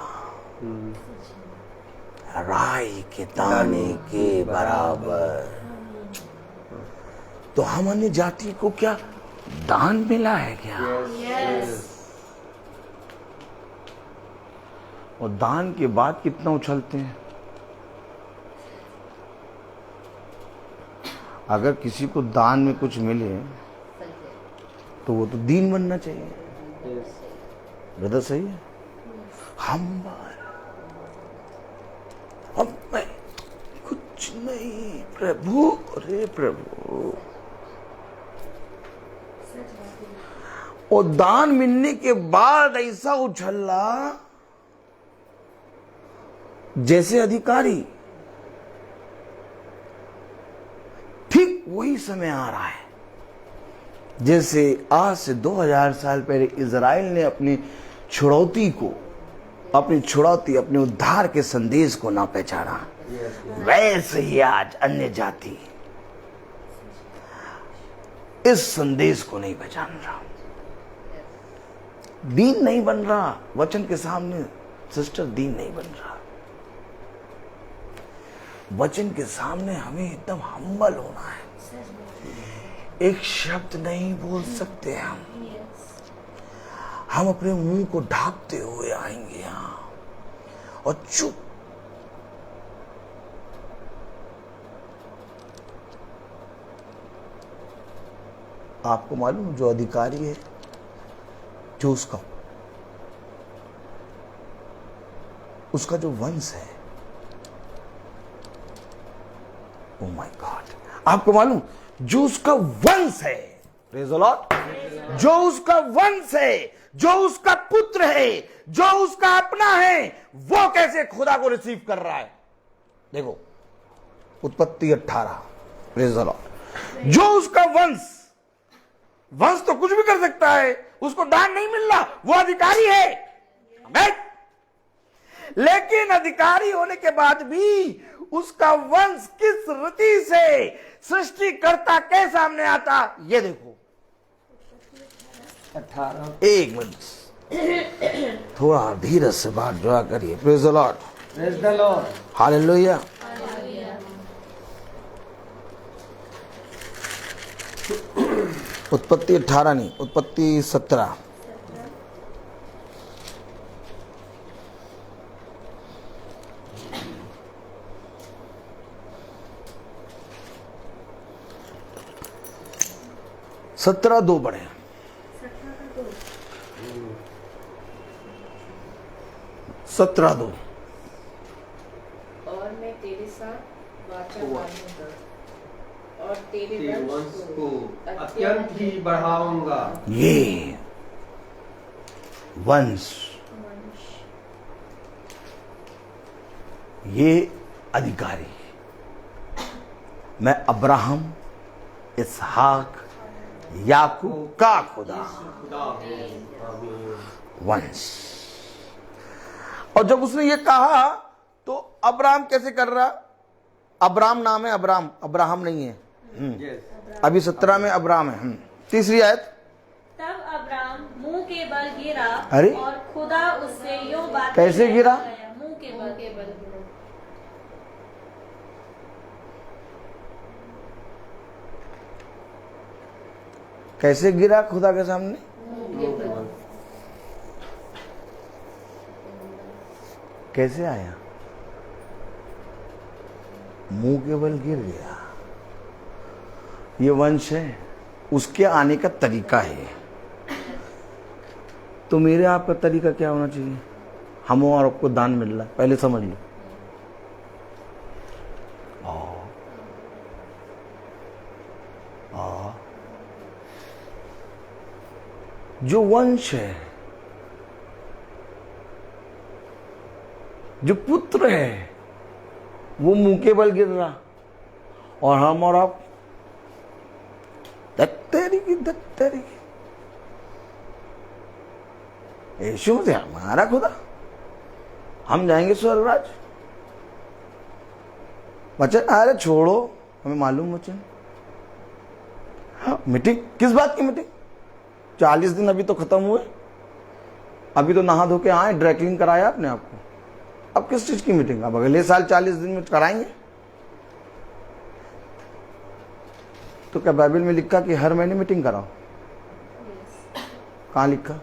राई के दाने के बराबर। तो हम अन्य जाति को क्या दान मिला है क्या? और दान के बाद कितना उछलते हैं। अगर किसी को दान में कुछ मिले तो वो तो दीन बनना चाहिए। ब्रदर सही है। हम मैं कुछ नहीं प्रभु, अरे प्रभु। और दान मिलने के बाद ऐसा उछला जैसे अधिकारी। ठीक वही समय आ रहा है जैसे आज से 2000 साल पहले इजराइल ने अपनी छुड़ौती, अपने उद्धार के संदेश को ना पहचाना, वैसे ही आज अन्य जाति इस संदेश को नहीं पहचान रहा, दीन नहीं बन रहा वचन के सामने। सिस्टर, दीन नहीं बन रहा। वचन के सामने हमें एकदम हम्बल होना है। एक शब्द नहीं बोल सकते हम अपने मुंह को ढांकते हुए आएंगे यहाँ और चुप। आपको मालूम, जो अधिकारी है, जो उसका जो वंश है, ओह माय गॉड, आपको मालूम, जो उसका वंश है, प्रेज़ द लॉर्ड, जो उसका वंश है, जो उसका पुत्र है, जो उसका अपना है, वो कैसे खुदा को रिसीव कर रहा है। देखो उत्पत्ति 18, प्रेज़ द लॉर्ड। जो उसका वंश तो कुछ भी कर सकता है, उसको दान नहीं मिल रहा, वो अधिकारी है। लेकिन अधिकारी होने के बाद भी उसका वंश किस रीति से सृष्टिकर्ता के सामने आता, ये देखो। 18 एक मिनट, थोड़ा धीरज से बात दुआ करिए। Praise the Lord, praise the Lord, hallelujah. उत्पत्ति 18 नहीं, उत्पत्ति 17। सत्रह 2 बढ़े। 17:2। और मैं तेरे साथ वाचा बांधूंगा और तेरे वंश को अत्यंत ही बढ़ाऊंगा। ये वंश, ये अधिकारी, मैं अब्राहम, इसहाक, याकूब का खुदा, वंश। और जब उसने ये कहा तो अब्राहम कैसे कर रहा? अब्राहम नाम है, अब्राहम नहीं है। अभी 17 में अब्राहम है। तीसरी आयत। तब अब्राम मुंह के बल गिरा, अरे? और खुदा उससे यूं बात कैसे गिरा? मुंह के बल गिरा। कैसे गिरा खुदा के सामने? कैसे आया? मुंह के बल गिर गया। ये वंश है, उसके आने का तरीका है। तो मेरे आपका तरीका क्या होना चाहिए? हम और आपको दान मिल रहा है, पहले समझ लो। जो वंश है, जो पुत्र है, वो मुंह के बल गिर रहा, और हम और आप दत्तरी की यीशु मसीह हमारा खुदा, हम जाएंगे स्वर्गराज। वचन, अरे छोड़ो, हमें मालूम वचन। मीटिंग किस बात की मीटिंग? 40 दिन अभी तो खत्म हुए, अभी तो नहा धो के आए, ड्राई क्लीन कराया अपने आप को, अब किस चीज की मीटिंग? अब अगले साल 40 दिन में कराएंगे। तो क्या बाइबल में लिखा कि हर महीने मीटिंग कराओ? कहाँ लिखा?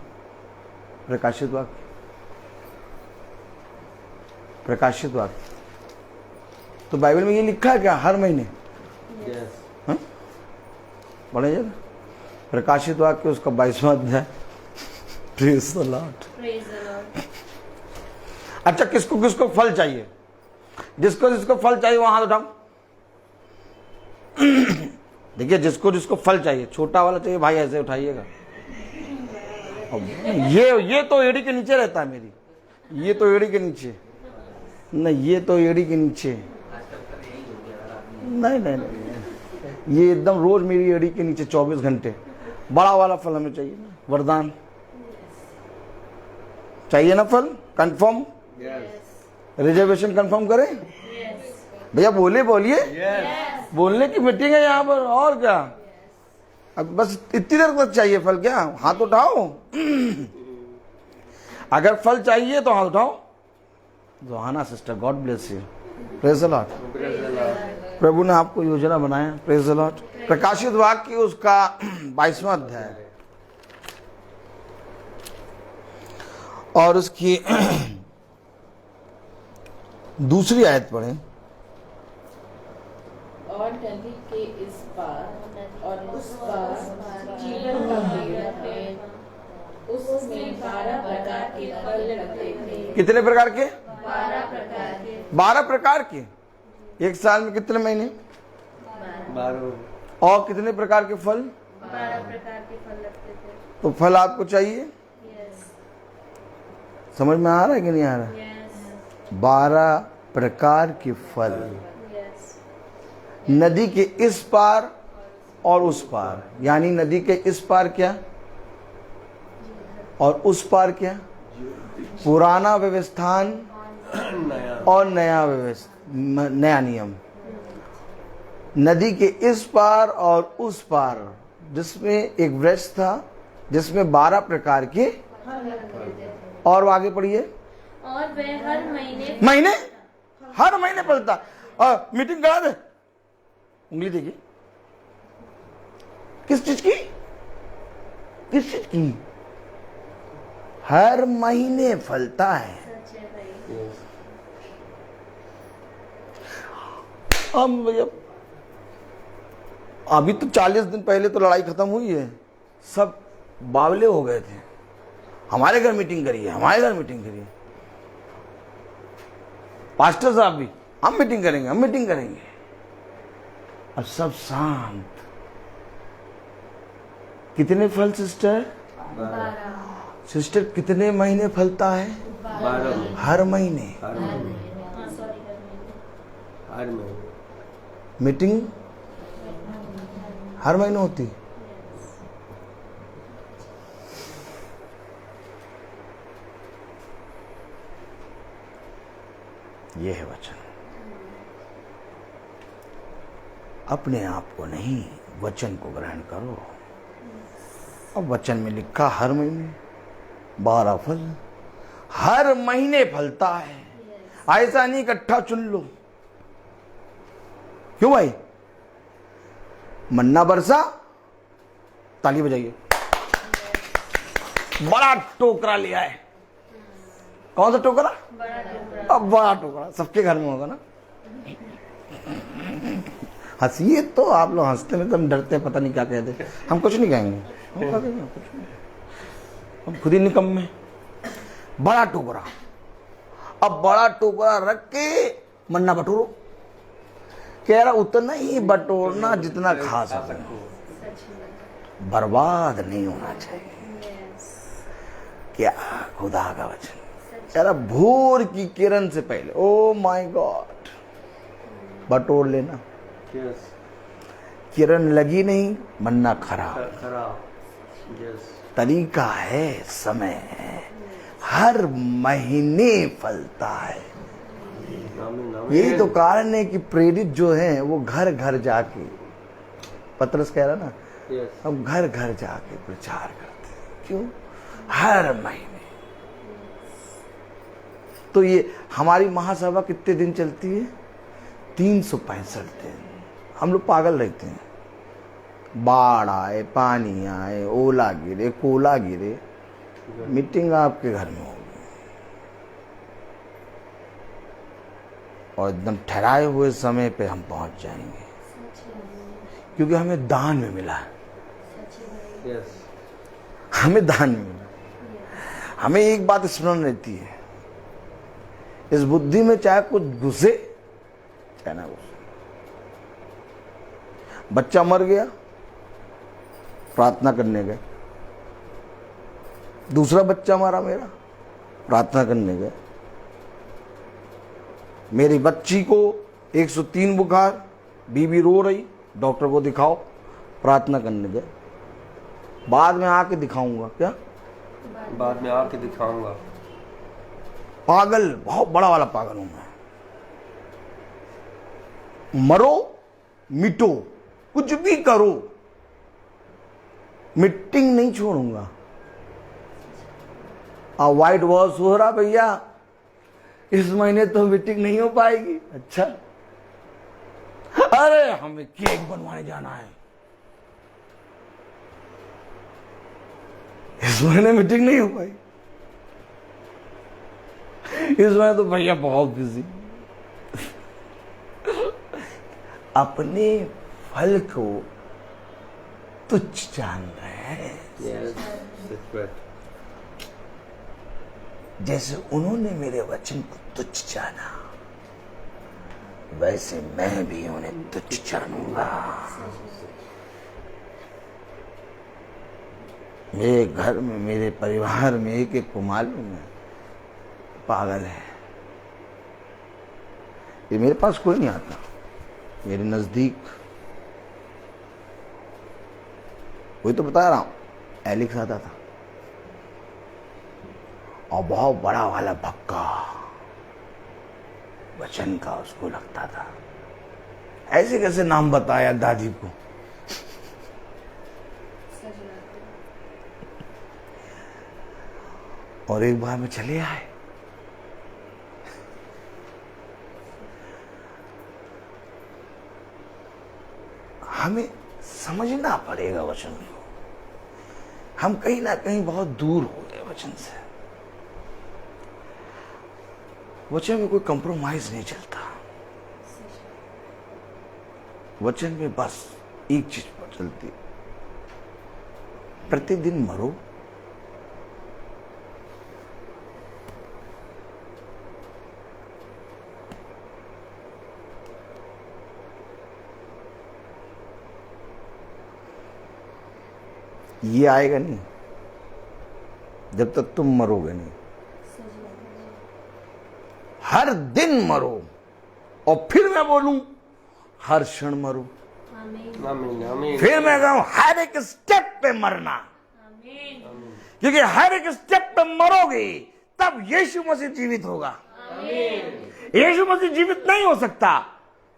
प्रकाशित वाक्य, प्रकाशित वाक्य। तो बाइबल में ये लिखा है क्या हर महीने? हाँ? पढ़े जरा प्रकाशित वाक्य, उसका 22वां अध्याय। Praise the Lord. अच्छा, किसको किसको फल चाहिए? जिसको जिसको फल चाहिए वहां हाथ उठाओ। देखिए, जिसको जिसको फल चाहिए, छोटा वाला चाहिए भाई ऐसे उठाइएगा। ये तो एड़ी के नीचे रहता है मेरी, ये तो एड़ी के नीचे नहीं, ये तो एड़ी के नीचे नहीं, नहीं नहीं, ये एकदम रोज मेरी एड़ी के नीचे 24 घंटे। बड़ा वाला फल हमें चाहिए ना, वरदान चाहिए ना, फल कंफर्म। रिजर्वेशन कंफर्म करें भैया, बोलिए। बोलने की मीटिंग है यहाँ पर, और क्या? अब बस इतनी देर तक चाहिए फल, क्या? हाथ उठाओ। अगर फल चाहिए तो हाथ उठाओ। Johanna sister, God bless you. Praise the Lord. प्रभु ने आपको योजना बनाया। Praise the Lord. प्रकाशित वाक्य उसका 22वां अध्याय और उसकी दूसरी आयत पढ़ें। और नदी के इस पार और उस पार जीवन का पेड़ है, उसमें 12 प्रकार के फल लगते थे। कितने प्रकार के? 12 प्रकार के। 12 प्रकार के। एक साल में कितने महीने? 12। और कितने प्रकार के फल? 12 प्रकार के फल लगते थे। तो फल आपको चाहिए? यस समझ में आ रहा है कि नहीं आ रहा? यस 12 प्रकार के फल, यस नदी के इस पार और उस पार। यानी नदी के इस पार क्या और उस पार क्या? पुराना व्यवस्थान और नया नया नियम। नदी के इस पार और उस पार, जिसमें एक वृक्ष था जिसमें 12 प्रकार के, और आगे पढ़िए। और वह हर महीने हर महीने फलता। और मीटिंग करा दे, उंगली देखिए, किस चीज की? किस चीज की? हर महीने फलता है। सच है भाई। हम भैया अभी तो 40 दिन पहले तो लड़ाई खत्म हुई है, सब बावले हो गए थे। हमारे घर मीटिंग करिए, हमारे घर मीटिंग करिए। पास्टर साहब भी, हम मीटिंग करेंगे, हम मीटिंग करेंगे। अब सब शांत। कितने फल सिस्टर? 12 सिस्टर कितने महीने फलता है? 12। हर महीने। हर महीने। हाँ सॉरी हर महीने। मीटिंग हर महीने होती। ये है वचन। अपने आप को नहीं, वचन को ग्रहण करो। अब वचन में लिखा हर महीने 12 फल, हर महीने फलता है। ऐसा नहीं इकट्ठा चुन लो। क्यों भाई? मन्ना बरसा, ताली बजाइए। बड़ा टोकरा लिया है। कौन सा टोकरा? बड़ा टुकड़ा। अब बड़ा टोकरा सबके घर में होगा ना। हंसिए तो, आप लोग हंसते में तो हम डरते हैं, पता नहीं क्या कहते। हम कुछ नहीं कहेंगे, हम क्या कहेंगे? कुछ नहीं। हम खुद ही निकम्मे। बड़ा टोकरा। अब बड़ा टोकरा रख के मन्ना बटोरो। कह रहा उतना ही बटोरना जितना खा सके, बर्बाद नहीं होना चाहिए। क्या खुदा का वचन कह रहा, भोर की किरण से पहले, ओ माय गॉड, बटोर लेना। यस। किरण लगी नहीं, मन्ना खराब। खराब। यस। तरीका है, समय है, हर महीने फलता है। यही तो कारण है कि प्रेरित जो हैं वो घर घर जाके, पतरस कह रहा ना, यस। हम घर घर जाके प्रचार करते हैं। क्यों? हर महीने तो ये हमारी महासभा कितने दिन चलती है? 365 दिन। हम लोग पागल रहते हैं, बाढ़ आए, पानी आए, ओला गिरे, कोला गिरे, मीटिंग आपके घर में होगी और एकदम ठहराए हुए समय पे हम पहुंच जाएंगे, क्योंकि हमें दान में मिला है। यस, हमें दान में मिला। हमें एक बात स्मरण रहती है, इस बुद्धि में चाहे कुछ घुसे चाहे ना घुसे। बच्चा मर गया, प्रार्थना करने गए। दूसरा बच्चा मारा मेरा, प्रार्थना करने गए। मेरी बच्ची को 103 बुखार, बीबी रो रही, डॉक्टर को दिखाओ, प्रार्थना करने गए। बाद में आके दिखाऊंगा, क्या बाद में आके दिखाऊंगा। पागल, बहुत बड़ा वाला पागल हूं मैं। मरो मिटो, कुछ भी करो, मीटिंग नहीं छोड़ूंगा। व्हाइट वॉश हो रहा भैया, इस महीने तो मीटिंग नहीं हो पाएगी। अच्छा, अरे हमें केक बनवाने जाना है, इस महीने मीटिंग नहीं हो पाई। इस महीने तो भैया बहुत बिजी। अपने फल को तुच्छ जान रहे हैं। जैसे उन्होंने मेरे वचन को तुच्छ जाना, वैसे मैं भी उन्हें तुच्छ जानूंगा। मेरे घर में, मेरे परिवार में एक एक को मालूम है पागल है। ये मेरे पास कोई नहीं आता, मेरे नजदीक। वही तो बता रहा हूं, एलिक्स आता था और बहुत बड़ा वाला भक्का वचन का उसको लगता था। ऐसे कैसे नाम बताया दादी को। और एक बार में चले आए। हमें समझना पड़ेगा वचन को। हम कहीं ना कहीं बहुत दूर हो गए वचन से। वचन में कोई कंप्रोमाइज नहीं चलता। वचन में बस एक चीज पर चलती, प्रतिदिन मरो, ये आएगा नहीं जब तक तुम मरोगे नहीं। हर दिन मरो, और फिर मैं बोलूं हर क्षण मरो। आमीन, आमीन। फिर मैं कहूं हर एक स्टेप पे मरना, क्योंकि हर एक स्टेप पे मरोगे तब यीशु मसीह जीवित होगा। यीशु मसीह जीवित नहीं हो सकता,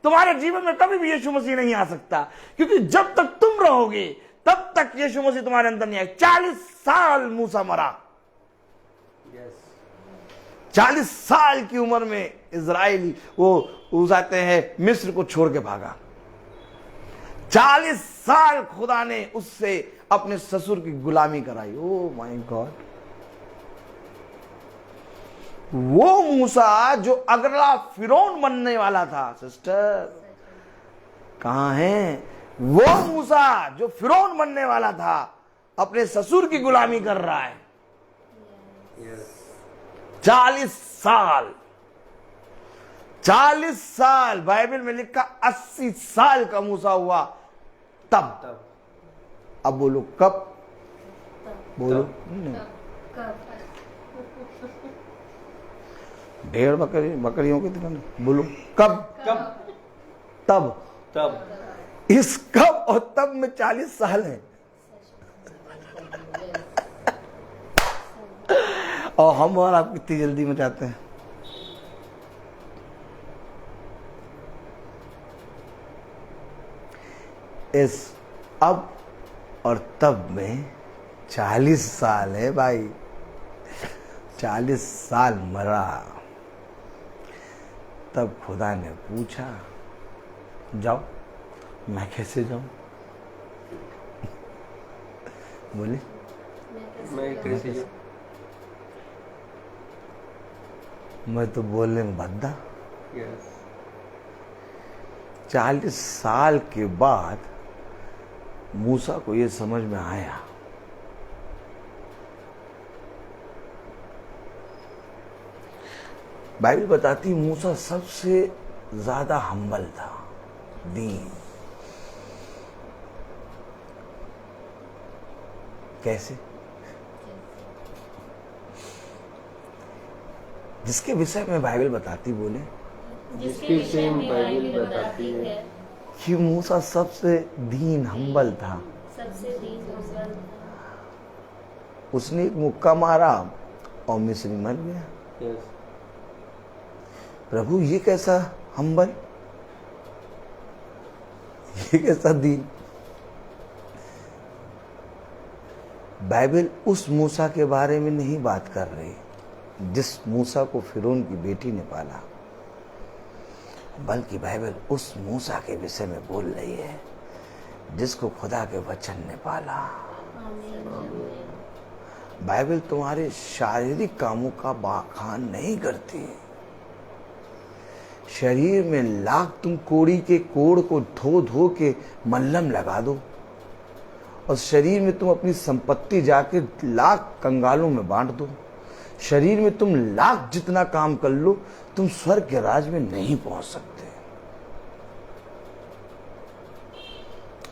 तुम्हारे जीवन में कभी भी यीशु मसीह नहीं आ सकता, क्योंकि जब तक तुम रहोगे तब तक यीशु मसीह तुम्हारे अंदर नहीं आए। 40 साल मूसा मरा। 40 साल की उम्र में इजराइल वो जाते हैं मिस्र को छोड़ के भागा। 40 साल खुदा ने उससे अपने ससुर की गुलामी कराई। ओ माय गॉड, वो मूसा जो अगला फिरौन बनने वाला था, सिस्टर कहां है? वो मूसा जो फिरौन बनने वाला था अपने ससुर की गुलामी कर रहा है। 40 साल, 40 साल बाइबल में लिखा 80 साल का मूसा हुआ तब। अब बोलो कब? बोलो ढेर बकरियों की तरह बोलो कब? तब। इस कब और तब में 40 साल है। और हम और आप कितनी जल्दी में जाते हैं। इस अब और तब में 40 साल है भाई। 40 साल मरा, तब खुदा ने पूछा, जाओ। मैं कैसे जाऊं? बोले मैं कैसे जाऊं? मैं तो बोलने में भद्दा। यस 40 साल के बाद मूसा को ये समझ में आया, बाइबल बताती मूसा सबसे ज्यादा हम्बल था, दीन। कैसे? जिसके विषय में बाइबल बताती, बोले जिसके विषय में बाइबल बताती है कि मूसा सबसे दीन हम्बल था। सबसे दीन हम्बल। उसने एक मुक्का मारा और मिस्री मर गया। यस प्रभु ये कैसा हम्बल, ये कैसा दीन। बाइबल उस मूसा के बारे में नहीं बात कर रही जिस मूसा को फिरौन की बेटी ने पाला, बल्कि बाइबल उस मूसा के विषय में बोल रही है जिसको खुदा के वचन ने पाला। बाइबल तुम्हारे शारीरिक कामों का बखान नहीं करती। शरीर में लाख तुम कोड़ी के कोड़ को धो धो के मल्लम लगा दो और शरीर में तुम अपनी संपत्ति जाके लाख कंगालों में बांट दो, शरीर में तुम लाख जितना काम कर लो, तुम स्वर्ग के राज में नहीं पहुंच सकते।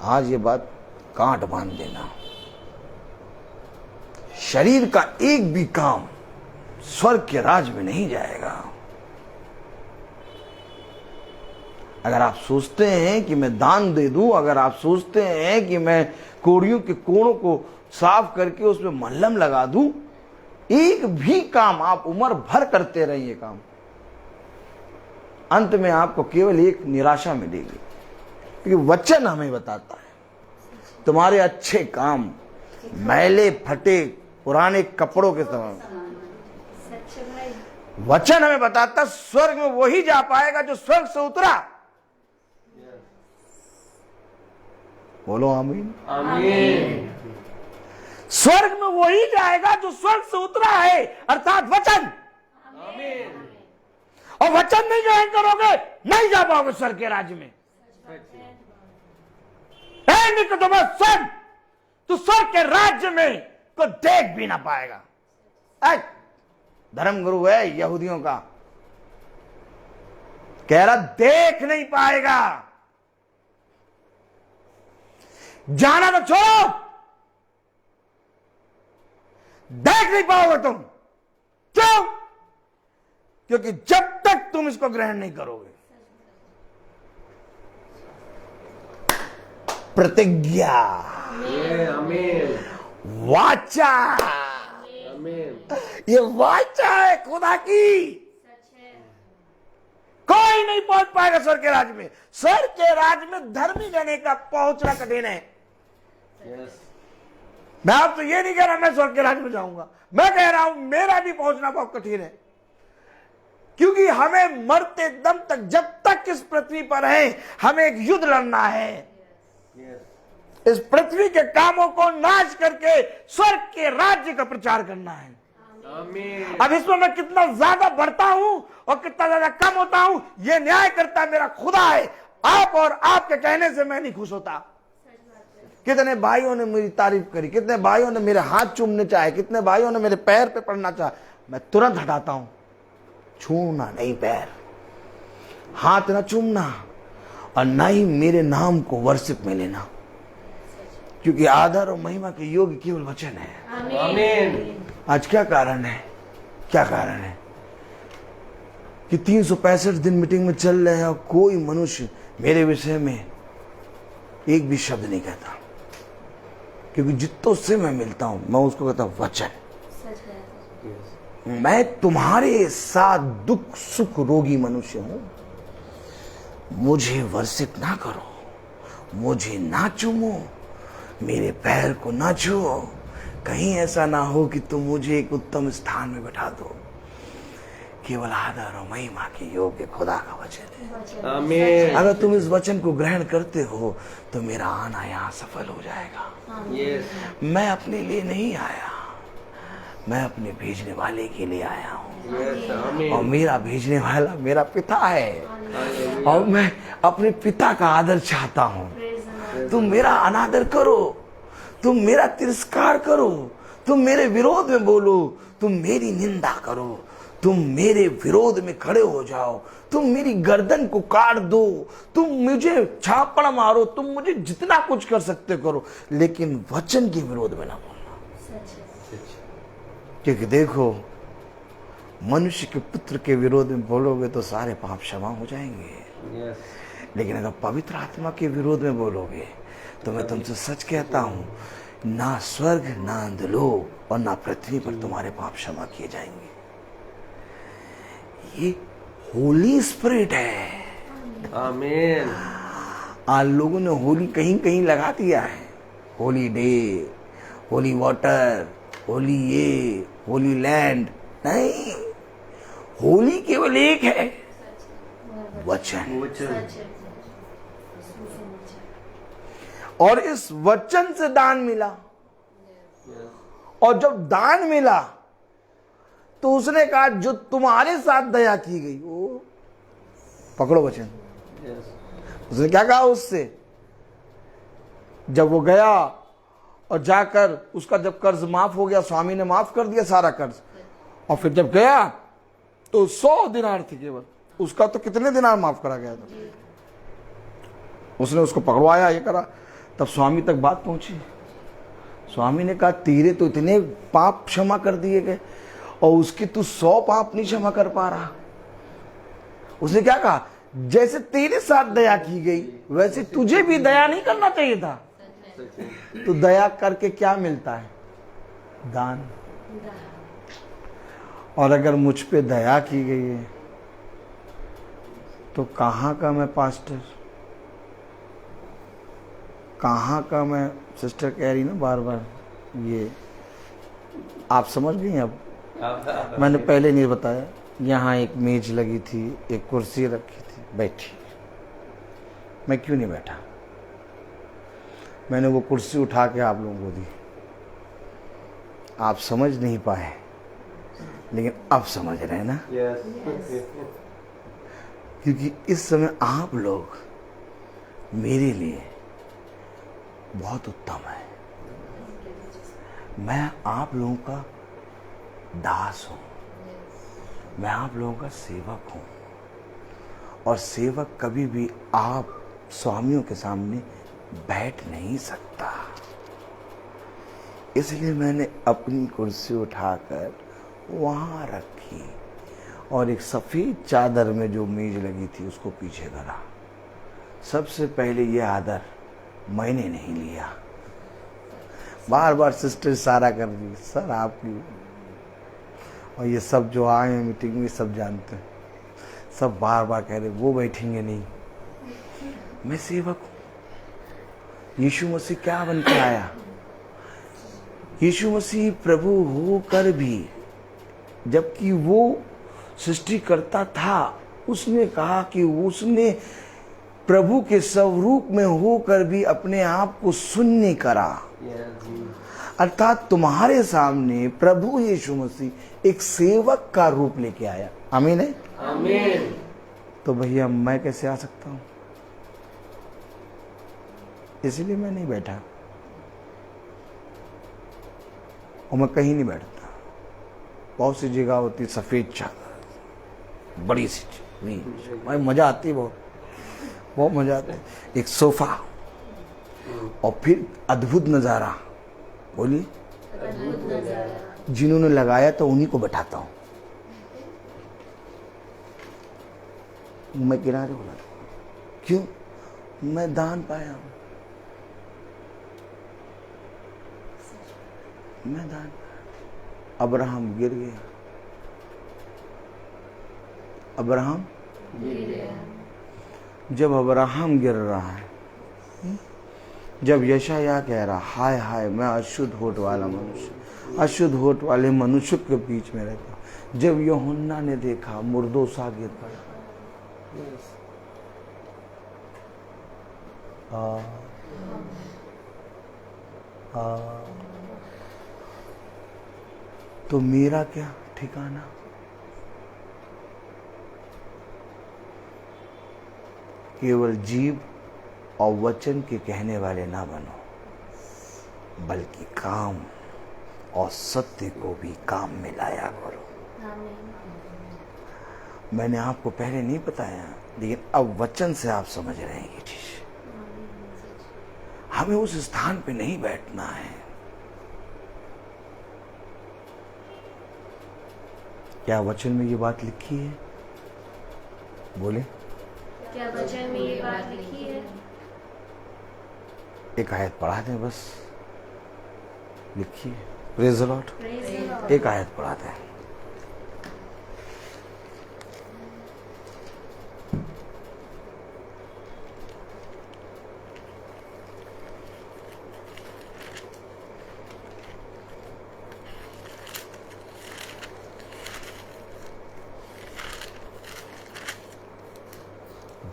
आज ये बात गांठ बांध देना, शरीर का एक भी काम स्वर्ग के राज में नहीं जाएगा। अगर आप सोचते हैं कि मैं दान दे दूं, अगर आप सोचते हैं कि मैं कोड़ियों के कोड़ों को साफ करके उसमें मल्लम लगा दूं, एक भी काम आप उम्र भर करते रहिए काम, अंत में आपको केवल एक निराशा मिलेगी। क्योंकि वचन हमें बताता है तुम्हारे अच्छे काम मैले फटे पुराने कपड़ों के समान। वचन हमें बताता स्वर्ग में वही जा पाएगा जो स्वर्ग से उतरा। बोलो आमीन। आमीन। स्वर्ग में वही जाएगा जो स्वर्ग से उतरा है, अर्थात वचन। आमीन। और वचन नहीं ग्रहण करोगे, नहीं जा पाओगे स्वर्ग के राज्य में। सुन, तू स्वर्ग के राज्य में को देख भी ना पाएगा। धर्मगुरु है यहूदियों का, कह रहा देख नहीं पाएगा। जाना तो छोड़ो, देख नहीं पाओगे तुम। क्यों? क्योंकि जब तक तुम इसको ग्रहण नहीं करोगे। प्रतिज्ञा, आमीन। वाचा, आमीन। ये वाचा है खुदा की। कोई नहीं पहुंच पाएगा स्वर्ग के राज्य में। स्वर्ग के राज्य में धर्मी जने का पहुंचना कठिन है। यस मैं आपसे ये नहीं कह रहा मैं स्वर्ग के राज्य में जाऊंगा, मैं कह रहा हूं मेरा भी पहुंचना बहुत कठिन है। क्योंकि हमें मरते दम तक, जब तक इस पृथ्वी पर है, हमें एक युद्ध लड़ना है। यस इस पृथ्वी के कामों को नाश करके स्वर्ग के राज्य का प्रचार करना है। आमीन। अब इसमें मैं कितना ज्यादा बढ़ता हूं और कितना ज्यादा कम होता हूं, यह न्याय करता मेरा खुदा है। आप और आपके कहने से मैं नहीं खुश होता। कितने भाइयों ने मेरी तारीफ करी, कितने भाइयों ने मेरे हाथ चूमने चाहे, कितने भाइयों ने मेरे पैर पे पड़ना चाहा, मैं तुरंत हटाता हूं। छूना नहीं, पैर हाथ ना चूमना और ना ही मेरे नाम को वर्शिप में लेना, क्योंकि आदर और महिमा के योग्य केवल वचन है। आमीन। आज क्या कारण है, क्या कारण है कि 365 दिन मीटिंग में चल रहे हैं और कोई मनुष्य मेरे विषय में एक भी शब्द नहीं कहता। क्योंकि जितनों से मैं मिलता हूं मैं उसको कहता हूं वचन। मैं तुम्हारे साथ दुख सुख रोगी मनुष्य हूं, मुझे वर्शिप ना करो, मुझे ना चूमो, मेरे पैर को ना छुओ। कहीं ऐसा ना हो कि तुम मुझे एक उत्तम स्थान में बैठा दो। केवल आदर और महिमा के योग्य खुदा का वचन है। आमीन। अगर तुम इस वचन को ग्रहण करते हो तो मेरा आना यहाँ सफल हो जाएगा। यस, मैं अपने लिए नहीं आया, मैं अपने भेजने वाले के लिए आया हूँ। यस, और आमीन। मेरा भेजने वाला मेरा पिता है और मैं अपने पिता का आदर चाहता हूँ। तुम मेरा अनादर करो, तुम मेरा तिरस्कार करो, तुम मेरे विरोध में बोलो, तुम मेरी निंदा करो, तुम मेरे विरोध में खड़े हो जाओ, तुम मेरी गर्दन को काट दो, तुम मुझे छापड़ मारो, तुम मुझे जितना कुछ कर सकते करो, लेकिन वचन के विरोध में ना बोलना। क्योंकि देखो, मनुष्य के पुत्र के विरोध में बोलोगे तो सारे पाप क्षमा हो जाएंगे, यस, लेकिन अगर पवित्र आत्मा के विरोध में बोलोगे तो मैं तुमसे सच कहता हूं, ना स्वर्ग, ना अंधलोक और ना पृथ्वी पर तुम्हारे पाप क्षमा किए जाएंगे। ये होली स्पिरिट है। आमीन। आज लोगों ने होली कहीं कहीं लगा दिया है, Holi day, holy water, Holi ये, होली लैंड। नहीं, होली केवल एक है, वचन। और इस वचन से दान मिला, और जब दान मिला तो उसने कहा जो तुम्हारे साथ दया की गई वो पकड़ो वचन। उसने क्या कहा उससे? जब वो गया और जाकर उसका जब कर्ज माफ हो गया, स्वामी ने माफ कर दिया सारा कर्ज, और फिर जब गया तो 100 दिनार थी केवल, उसका तो कितने दिनार माफ करा गया था। उसने उसको पकड़वाया, ये करा, तब स्वामी तक बात पहुंची। स्वामी ने कहा तेरे तो इतने पाप क्षमा कर दिए गए और उसकी तू 100 पाप नहीं क्षमा कर पा रहा। उसने क्या कहा? जैसे तेरे साथ दया की गई वैसे तुझे भी दया नहीं करना चाहिए था। तो दया करके क्या मिलता है? दान। और अगर मुझ पे दया की गई है तो कहाँ का मैं पास्टर, कहाँ का मैं, सिस्टर कह रही ना बार बार, ये आप समझ गई। अब मैंने पहले नहीं बताया, यहाँ एक मेज लगी थी, एक कुर्सी रखी थी, बैठी। मैं क्यों नहीं बैठा? मैंने वो कुर्सी उठा के आप लोगों को दी। आप समझ नहीं पाए, लेकिन अब समझ रहे हैं ना। क्योंकि इस समय आप लोग मेरे लिए बहुत उत्तम है। मैं आप लोगों का दास हूं, मैं आप लोगों का सेवक हूं, और सेवक कभी भी आप स्वामियों के सामने बैठ नहीं सकता। इसलिए मैंने अपनी कुर्सी उठाकर वहां रखी और एक सफेद चादर में जो मेज लगी थी उसको पीछे करा। सबसे पहले ये आदर मैंने नहीं लिया। बार बार सिस्टर इशारा कर रही, सर आपकी, और ये सब जो आए हैं मीटिंग में सब जानते हैं, सब बार बार कह रहे वो बैठेंगे नहीं। मैं सेवक हूं। यीशु मसीह क्या बन के आया? यीशु मसीह प्रभु होकर भी, जबकि वो सृष्टिकर्ता था, उसने कहा कि उसने प्रभु के स्वरूप में होकर भी अपने आप को शून्य करा। अर्थात तुम्हारे सामने प्रभु यीशु मसीह एक सेवक का रूप लेके आया। आमीन है? आमीन। तो भैया मैं कैसे आ सकता हूं? इसलिए मैं नहीं बैठा, और मैं कहीं नहीं बैठता। बहुत सी जगह होती, सफेद चादर, बड़ी सी भाई, मजा आती है, बहुत मजा आता है। एक सोफा, और फिर अद्भुत नजारा। बोलिए, जिन्होंने लगाया तो उन्हीं को बैठाता हूं। मैं किनारे बोला, क्यों? मैं दान पाया हूं, मैं दान पाया। अब्राहम गिर गया, अब्राहम जब अब्राहम गिर रहा है, जब यशायाह कह रहा हाय हाय मैं अशुद्ध होठ वाला मनुष्य, अशुद्ध होठ वाले मनुष्य के बीच में रहता हूं, जब यूहन्ना ने देखा मुर्दों सा गिर पड़ा। तो मेरा क्या ठिकाना? केवल जीव और वचन के कहने वाले ना बनो, बल्कि काम और सत्य को भी काम में लाया करो। मैंने आपको पहले नहीं बताया, लेकिन अब वचन से आप समझ रहे हैं ये चीज। हमें उस स्थान पे नहीं बैठना है। क्या वचन में ये बात लिखी है? बोले, क्या वचन में ये बात लिखी है? एक आयत पढ़ा दें बस, लिखी है। Praise the Lord. एक आयत पढ़ा दें।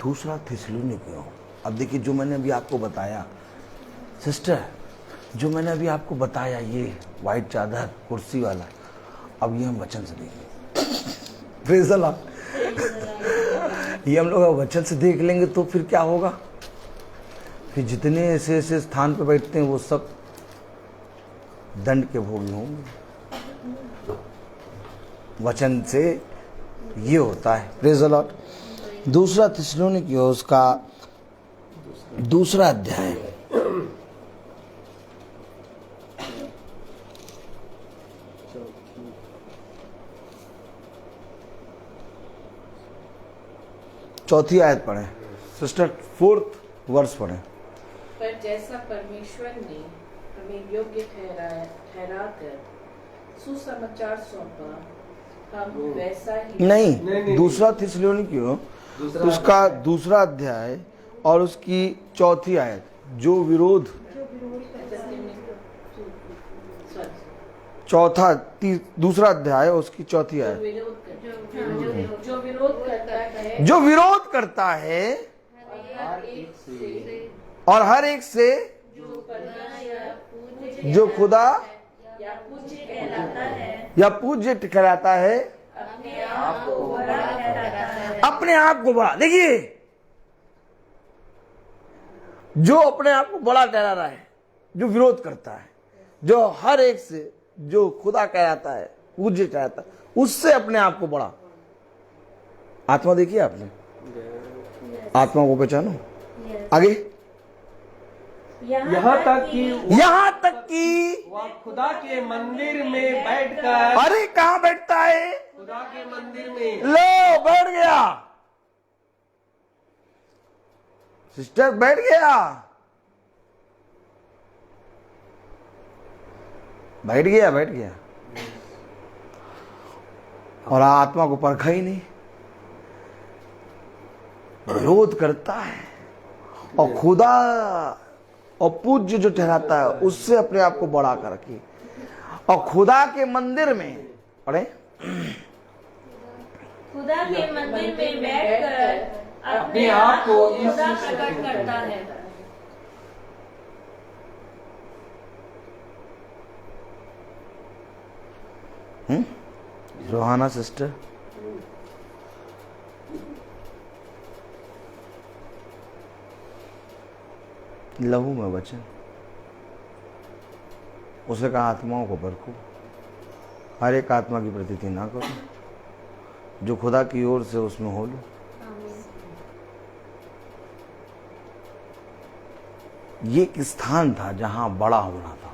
दूसरा थिस्सलुनीकियों। अब देखिए, जो मैंने अभी आपको बताया सिस्टर, जो मैंने अभी आपको बताया, ये वाइट चादर कुर्सी वाला, अब ये हम वचन से देखेंगे। Praise the Lord. ये हम लोग वचन से देख लेंगे तो फिर क्या होगा? फिर जितने ऐसे ऐसे स्थान पर बैठते हैं वो सब दंड के भोगी होंगे। वचन से ये होता है। Praise the Lord. दूसरा थिस्सलुनीकियों उसका दूसरा अध्याय, चौथी आयत पढ़े सिस्टर, 4th वर्ष पढ़े। पर जैसा परमेश्वर ने हमें योग्य ठहराकर सुसमाचार सौंपा, हम वैसा ही नहीं, दूसरा थिस्सलुनीकियों उसका दूसरा अध्याय और उसकी चौथी आयत, जो विरोध, दूसरा अध्याय उसकी चौथी आयत, जो विरोध करता है, जो विरोध करता है और हर एक से जो खुदा या पूज्य ठहराता है, अपने आप को बड़ा। देखिए, जो अपने आप को बड़ा ठहरा रहा है, जो विरोध करता है, जो हर एक से जो खुदा कहलाता है, पूज्य कहलाता है, उससे अपने आप को बड़ा। आत्मा देखिए आपने, आत्मा को पहचानो। आगे, यहाँ तक कि वह खुदा के मंदिर में बैठकर, अरे कहाँ बैठता है? खुदा के मंदिर में। लो, बैठ गया सिस्टर, बैठ गया, बैठ गया, बैठ गया। और आत्मा को परखा ही नहीं, विरोध करता है और खुदा और पूज्य जो ठहराता है उससे अपने आप को बढ़ा कर रखिए। और खुदा के मंदिर में, पढ़े, खुदा के मंदिर में बैठकर अपने आप को खुदा प्रकट करता है। रोहाना सिस्टर, लहू में वचन, उसे कहा आत्माओं को परखो, हर एक आत्मा की प्रतीति ना करो, जो खुदा की ओर से उसमें हो लो। ये एक स्थान था जहां बड़ा होना था।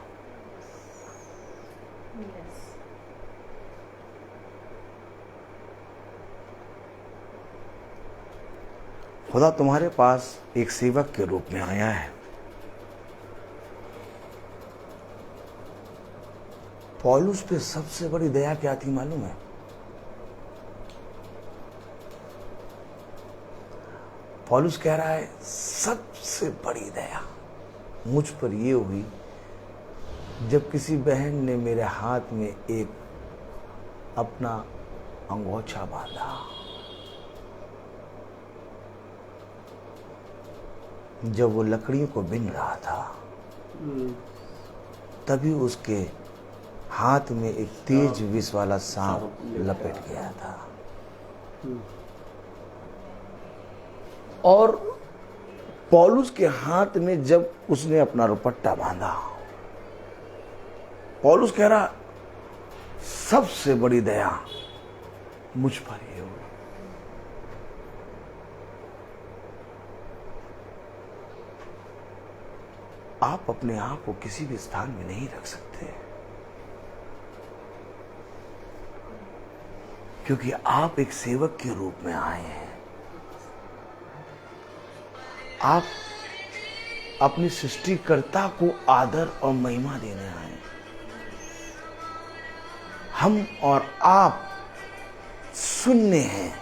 खुदा तुम्हारे पास एक सेवक के रूप में आया है। पौलुस पे सबसे बड़ी दया क्या थी मालूम है? पौलुस कह रहा है, सबसे बड़ी दया मुझ पर ये हुई जब किसी बहन ने मेरे हाथ में एक अपना अंगोछा बांधा। जब वो लकड़ियों को बिन रहा था तभी उसके हाथ में एक तेज विष वाला सांप लपेट गया था। और पौलुस के हाथ में जब उसने अपना रुपट्टा बांधा, पौलुस कह रहा सबसे बड़ी दया मुझ पर ही हो। आप अपने आप को किसी भी स्थान में नहीं रख सकते, क्योंकि आप एक सेवक के रूप में आए हैं। आप अपने सृष्टिकर्ता को आदर और महिमा देने आए हैं। हम और आप सुनने हैं।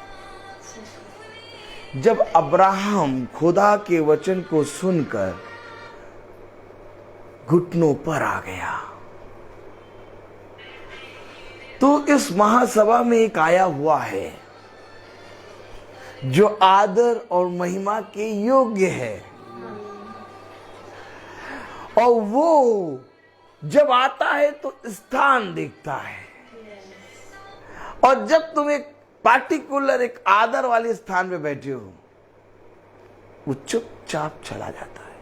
जब अब्राहम खुदा के वचन को सुनकर घुटनों पर आ गया तो इस महासभा में एक आया हुआ है जो आदर और महिमा के योग्य है, और वो जब आता है तो स्थान देखता है, और जब तुम एक पार्टिकुलर एक आदर वाले स्थान पे बैठे हो वो चुपचाप चला जाता है।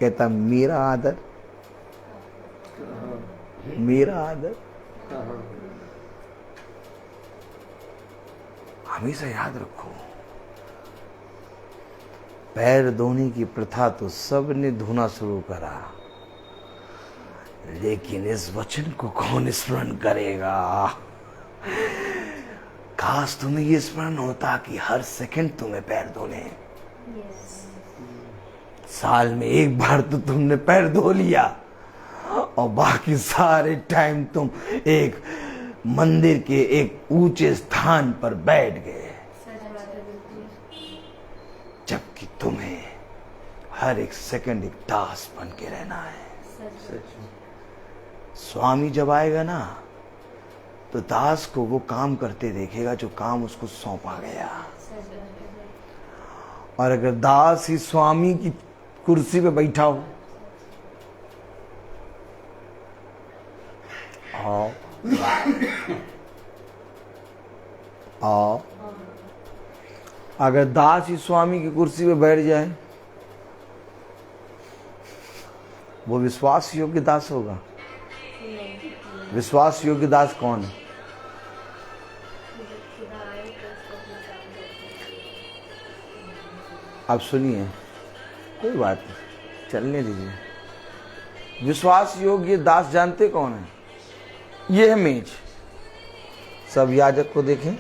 कहता मेरा आदर, मेरा आदर। हमेशा याद रखो, पैर धोने की प्रथा तो सब ने धोना शुरू करा, लेकिन इस वचन को कौन स्मरण करेगा? काश तुम्हें ये स्मरण होता कि हर सेकंड तुम्हें पैर धोने। साल में एक बार तो तुमने पैर धो लिया और बाकी सारे टाइम तुम एक मंदिर के एक ऊंचे स्थान पर बैठ गए, जबकि तुम्हें हर एक सेकंड एक दास बन के रहना है। स्वामी जब आएगा ना तो दास को वो काम करते देखेगा जो काम उसको सौंपा गया। और अगर दास ही स्वामी की कुर्सी पे बैठा हो, आओ, अगर दास ही स्वामी की कुर्सी पे बैठ जाए, वो विश्वास योग्य दास होगा? विश्वास योग्य दास कौन है? आप सुनिए, कोई बात नहीं, चलने दीजिए। विश्वास योग्य दास जानते कौन है? ये है मेज। सब याजक को देखें,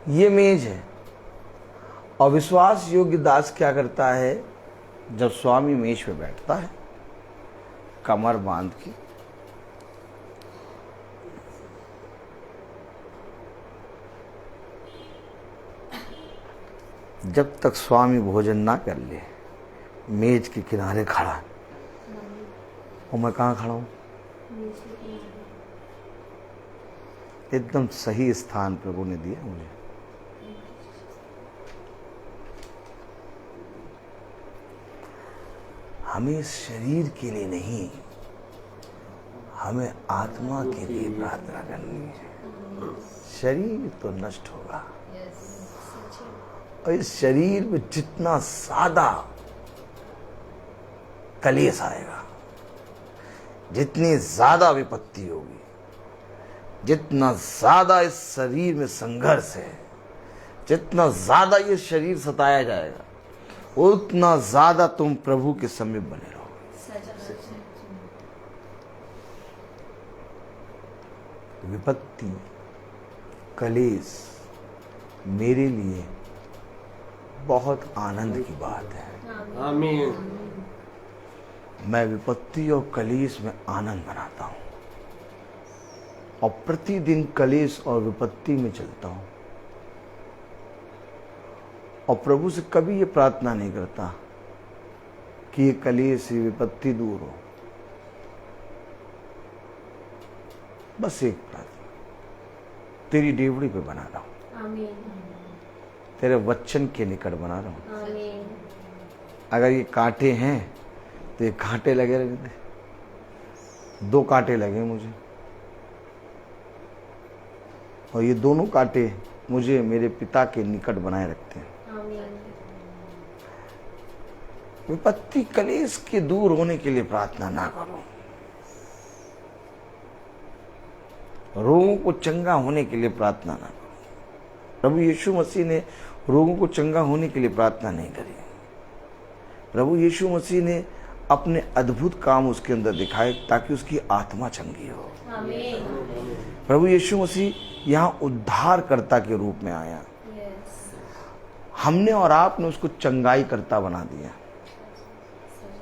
ये मेज है। और विश्वास योग्य दास क्या करता है? जब स्वामी मेज पे बैठता है, कमर बांध के, जब तक स्वामी भोजन ना कर ले, मेज के किनारे खड़ा। और मैं कहाँ खड़ा हूं? एकदम सही स्थान प्रभु ने दिया मुझे। हमें शरीर के लिए नहीं, हमें आत्मा के लिए प्रार्थना करनी है। शरीर तो नष्ट होगा, और इस शरीर में जितना ज्यादा कलेश आएगा, जितनी ज्यादा विपत्ति होगी, जितना ज्यादा इस शरीर में संघर्ष है, जितना ज्यादा ये शरीर सताया जाएगा, उतना ज्यादा तुम प्रभु के समीप बने रहोगे। विपत्ति, कलेश मेरे लिए बहुत आनंद की बात है। आमीन। मैं विपत्ति और कलेश में आनंद मनाता हूं, और प्रतिदिन कलेश और विपत्ति में चलता हूं, और प्रभु से कभी ये प्रार्थना नहीं करता कि ये कलेश, ये विपत्ति दूर हो। बस एक प्रार्थना, तेरी डेवड़ी पे बना रहा हूं, आमीन, तेरे वचन के निकट बना रहा हूं। आमीन, अगर ये कांटे हैं तो ये कांटे लगे रहते, 2 कांटे लगे मुझे, और ये दोनों कांटे मुझे मेरे पिता के निकट बनाए रखते हैं। आमीन, विपत्ति कलेश के दूर होने के लिए प्रार्थना ना करो, रोगों को चंगा होने के लिए प्रार्थना ना करो। प्रभु यीशु मसीह ने रोगों को चंगा होने के लिए प्रार्थना नहीं करी। प्रभु यीशु मसीह ने अपने अद्भुत काम उसके अंदर दिखाए ताकि उसकी आत्मा चंगी हो। आमीन, प्रभु यीशु मसीह यहाँ उद्धारकर्ता के रूप में आया, यस, हमने और आपने उसको चंगाई करता बना दिया।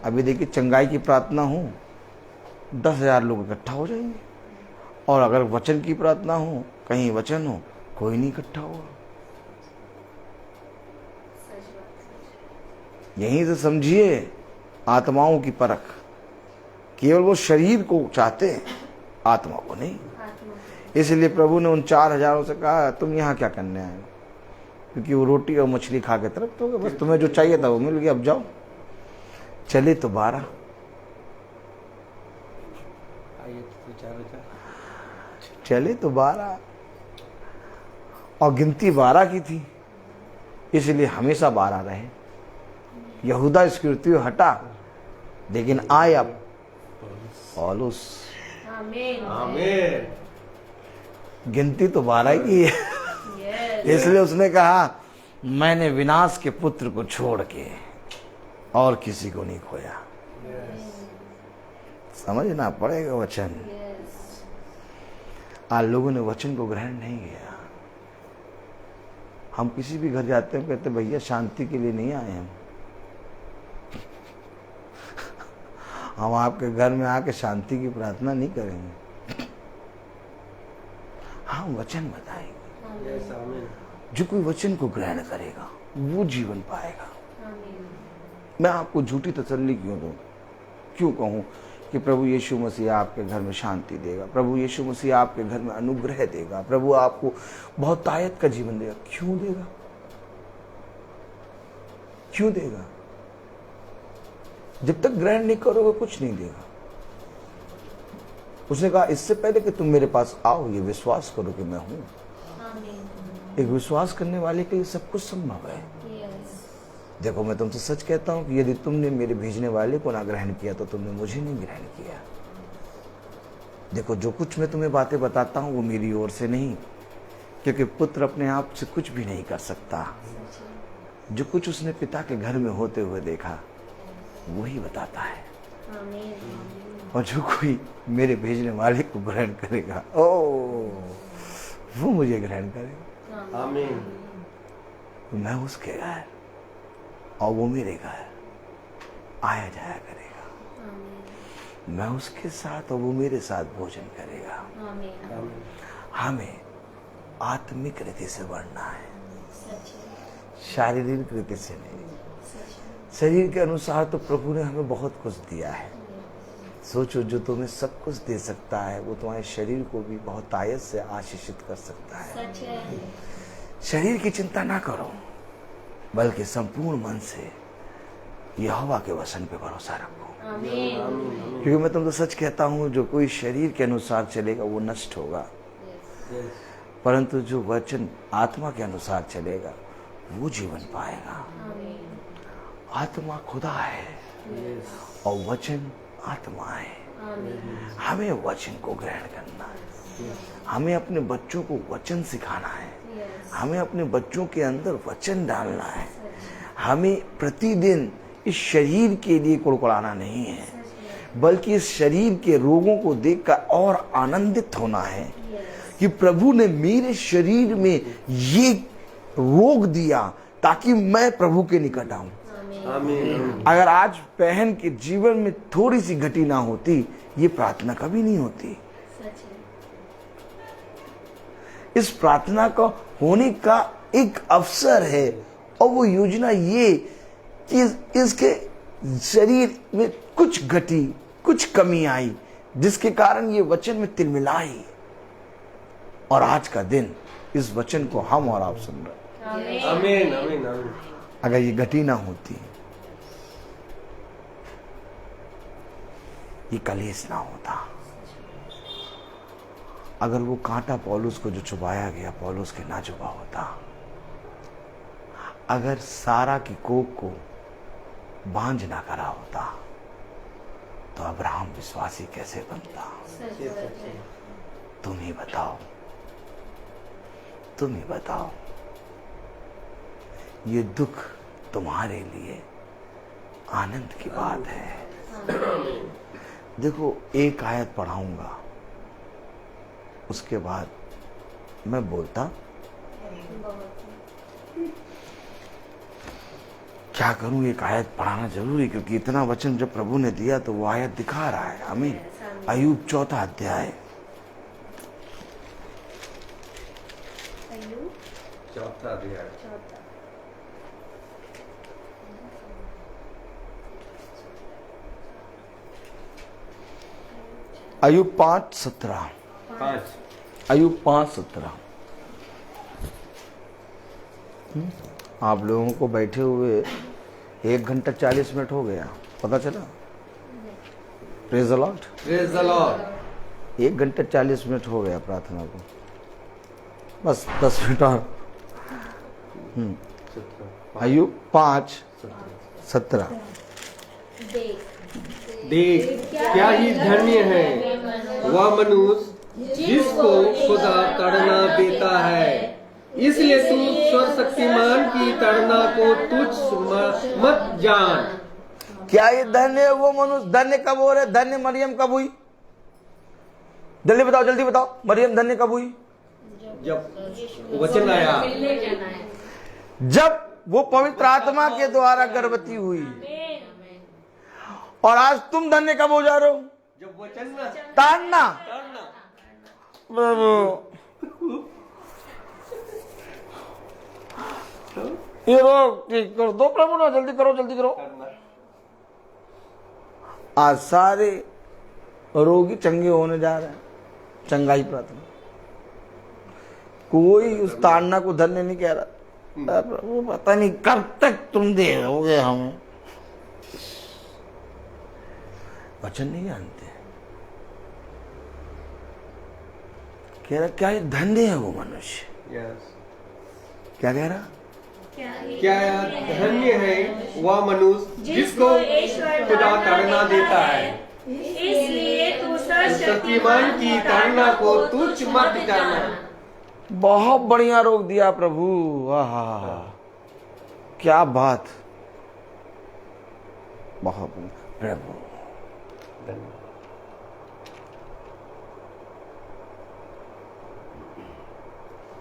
अभी देखिए, चंगाई की प्रार्थना हो 10,000 लोग इकट्ठा हो जाएंगे, और अगर वचन की प्रार्थना हो, कहीं वचन हो, कोई नहीं इकट्ठा होगा। यहीं से समझिए आत्माओं की परख, केवल वो शरीर को चाहते हैं, आत्मा को नहीं। आत्मा, इसलिए प्रभु ने उन 4,000 से कहा, तुम यहाँ क्या करने आए हो? क्योंकि वो रोटी और मछली खा के तरफ तो बस तुम्हें जो चाहिए था वो मिल गया, अब जाओ। चले तो 12, चले तो 12, और गिनती 12 की थी, इसलिए हमेशा 12 रहे। यहूदा इस्करियोती हटा, लेकिन आया पौलुस। आमीन, आमीन। गिनती तो 12 की है, यस, इसलिए उसने कहा, मैंने विनाश के पुत्र को छोड़ के और किसी को नहीं खोया। समझना पड़ेगा वचन। यस, आज लोगों ने वचन को ग्रहण नहीं किया। हम किसी भी घर जाते हैं, कहते भैया शांति के लिए नहीं आए हम आपके घर में आके शांति की प्रार्थना नहीं करेंगे, हम वचन बताएंगे। यस, आमीन। जो कोई वचन को ग्रहण करेगा वो जीवन पाएगा। आमीन, मैं आपको झूठी तसल्ली क्यों दूं? क्यों कहूं कि प्रभु यीशु मसीह आपके घर में शांति देगा, प्रभु यीशु मसीह आपके घर में अनुग्रह देगा, प्रभु आपको बहुत तायत का जीवन देगा? क्यों देगा? क्यों देगा? जब तक ग्रहण नहीं करोगे कुछ नहीं देगा। उसने कहा, इससे पहले कि तुम मेरे पास आओ, ये विश्वास करो कि मैं हूं। आमीन, एक विश्वास करने वाले के लिए सब कुछ संभव है। यस, देखो, मैं तुमसे सच कहता हूं कि यदि तुमने मेरे भेजने वाले को ना ग्रहण किया तो तुमने मुझे नहीं ग्रहण किया। देखो, जो कुछ मैं तुम्हें बातें बताता हूं वो मेरी ओर से नहीं, क्योंकि पुत्र अपने आप से कुछ भी नहीं कर सकता। जो कुछ उसने पिता के घर में होते हुए देखा वही बताता है। आमीन, और जो कोई मेरे भेजने वाले को ग्रहण करेगा, ओ वो मुझे ग्रहण करेगा। आमीन। मैं उसके घर और वो मेरे घर आया जाया करेगा। आमीन, मैं उसके साथ और वो मेरे साथ भोजन करेगा। आमीन, आमीन। हमें आत्मिक रीति से बढ़ना है, सच है, शारीरिक रीति से नहीं। सच है, शरीर के अनुसार तो प्रभु ने हमें बहुत कुछ दिया है। सोचो, जो तुम्हें सब कुछ दे सकता है वो तुम्हारे शरीर को भी बहुत आयत से आशीषित कर सकता है। सच है, शरीर की चिंता ना करो, बल्कि संपूर्ण मन से यहोवा के वचन पे भरोसा रखो। आमीन, क्योंकि मैं तुमसे सच कहता हूँ, जो कोई शरीर के अनुसार चलेगा वो नष्ट होगा, परंतु जो वचन आत्मा के अनुसार चलेगा वो जीवन पाएगा। आमीन, आत्मा खुदा है और वचन आत्मा है। आमीन, हमें वचन को ग्रहण करना है, हमें अपने बच्चों को वचन सिखाना है, यस, हमें अपने बच्चों के अंदर वचन डालना है। हमें प्रतिदिन इस शरीर के लिए कुड़कुड़ाना नहीं है, बल्कि इस शरीर के रोगों को देखकर और आनंदित होना है कि प्रभु ने मेरे शरीर में ये रोग दिया ताकि मैं प्रभु के निकट आऊं। आमीन। अगर आज बहन के जीवन में थोड़ी सी घटी ना होती, ये प्रार्थना कभी नहीं होती। सच है, इस प्रार्थना का होने का एक अवसर है, और वो योजना ये कि इसके शरीर में कुछ घटी, कुछ कमी आई, जिसके कारण ये वचन में तिलमिलाई। और आज का दिन इस वचन को हम और आप सुन रहे हैं। आमीन आमीन आमीन। अगर ये घटी ना होती, ये कलेश ना होता, अगर वो कांटा पौलुस को जो चुभाया गया पौलुस के ना चुभा होता, अगर सारा की कोख को बांझ ना करा होता, तो अब्राहम विश्वासी कैसे बनता? तुम ही बताओ, तुम ही बताओ। ये दुख तुम्हारे लिए आनंद की बात है। देखो, एक आयत पढ़ाऊंगा, उसके बाद मैं बोलता क्या करूं। एक आयत पढ़ाना जरूरी, क्योंकि इतना वचन जब प्रभु ने दिया तो वो आयत दिखा रहा है हमें। अय्यूब 4 अध्याय, चौथा अध्याय। अय्यूब 5:17। 5। अय्यूब 5:17। आप लोगों को बैठे हुए 1 घंटा 40 मिनट हो गया, पता चला? Praise the Lord. Praise the Lord. 1 घंटा 40 मिनट हो गया प्रार्थना को, बस 10 मिनट और। अय्यूब 5:17। देख क्या ही धन्य है वह मनुष्य जिसको खुदा ताड़ना देता है, इसलिए तू सर्वशक्तिमान की ताड़ना को तुच्छ मत जान। क्या ये धन्य है वो मनुष्य? धन्य कब हो रहे? धन्य मरियम कब हुई? जल्दी बताओ, जल्दी बताओ, मरियम धन्य कब हुई? जब वचन आया, जब वो पवित्र आत्मा के द्वारा गर्भवती हुई। और आज तुम धन्य कब हो जा रहे हो? जब वचन ताड़ना। ये रोग ठीक कर दो प्रभु ना, जल्दी करो, जल्दी करो। आज सारे रोगी चंगे होने जा रहे हैं। चंगाई प्रार्थना, कोई उस ताड़ना को धन्य नहीं कह रहा। प्रभु पता नहीं कब तक तुम दे दोगे हमें। वचन नहीं जानते, कह रहा क्या ये धन्य है वो मनुष्य। क्या कह रहा? क्या धन्य है वह मनुष्य जिसको खुदा ताड़ना देता है, इसलिए तू शक्तिमान की ताड़ना को तुच्छ मत जाना। बहुत बढ़िया रोक दिया प्रभु, वाह क्या बात, बहुत प्रभु।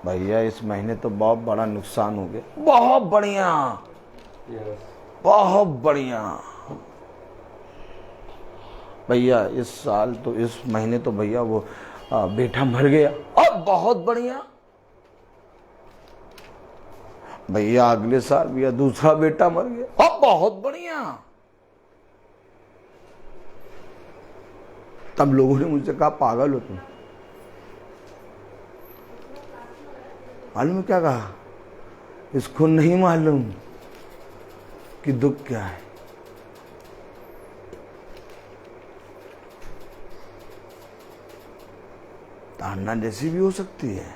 भैया इस महीने तो बहुत बड़ा नुकसान हो गया। बहुत बढ़िया, बहुत बढ़िया भैया। इस साल तो, इस महीने तो भैया वो बेटा मर गया। और बहुत बढ़िया भैया, अगले साल भैया दूसरा बेटा मर गया। और बहुत बढ़िया। तब लोगों ने मुझसे कहा पागल हो तुम। मालूम क्या कहा? इसको नहीं मालूम कि दुख क्या है। ताड़ना जैसी भी हो सकती है,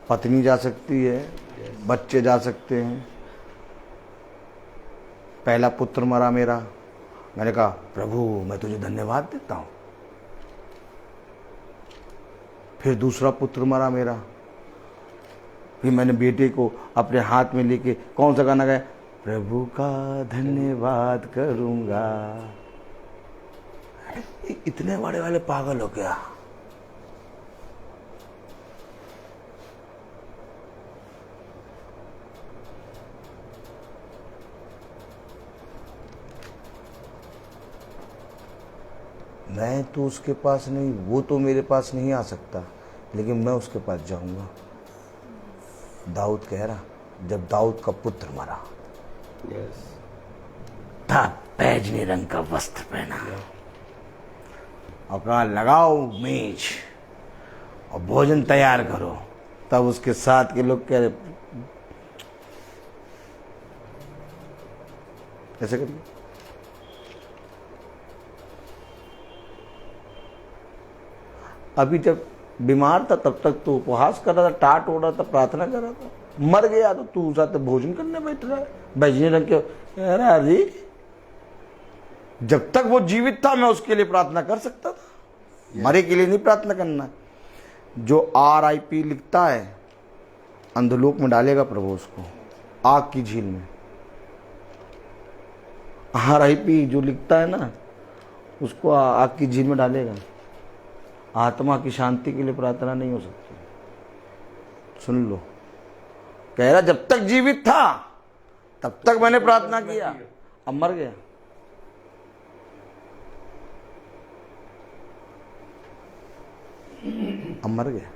पत्नी जा सकती है, बच्चे जा सकते हैं। पहला पुत्र मरा मेरा, मैंने कहा प्रभु मैं तुझे धन्यवाद देता हूं। फिर दूसरा पुत्र मरा मेरा, फिर मैंने बेटे को अपने हाथ में लेके कौन सा गाना गाया? प्रभु का धन्यवाद करूंगा। इतने बड़े वाले पागल हो गया। मैं तो उसके पास नहीं, वो तो मेरे पास नहीं आ सकता, लेकिन मैं उसके पास जाऊंगा। दाऊद कह रहा, जब दाऊद का पुत्र मरा था, बैजनी रंग का वस्त्र पहना और कहा लगाओ मेज और भोजन तैयार करो। तब उसके साथ के लोग कह रहे ऐसे करिए। अभी जब बीमार था तब तक तो उपवास कर रहा था, टाट ओढ़ रहा था, प्रार्थना कर रहा था। मर गया तो तू साथ भोजन करने बैठ रहा है, बजने लग के। अरे जब तक वो जीवित था मैं उसके लिए प्रार्थना कर सकता था, मरे के लिए नहीं प्रार्थना करना। जो RIP लिखता है अंधलोक में डालेगा प्रभु उसको, आग की झील में। RIP जो लिखता है ना उसको आग की झील में डालेगा। आत्मा की शांति के लिए प्रार्थना नहीं हो सकती। सुन लो, कह रहा जब तक जीवित था तब तक मैंने प्रार्थना किया, अब मर गया। अब मर गया।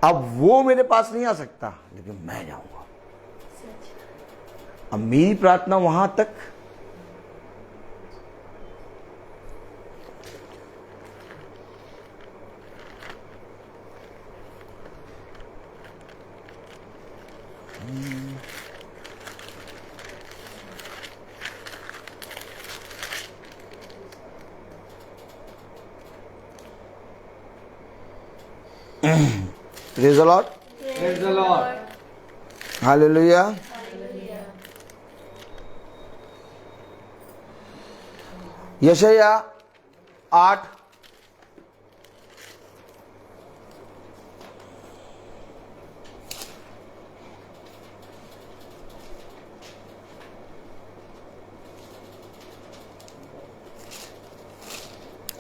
अब वो मेरे पास नहीं आ सकता, लेकिन मैं जाऊंगा। अब मेरी प्रार्थना वहां तक। Praise the Lord. Praise the Lord. Hallelujah. यशाया 8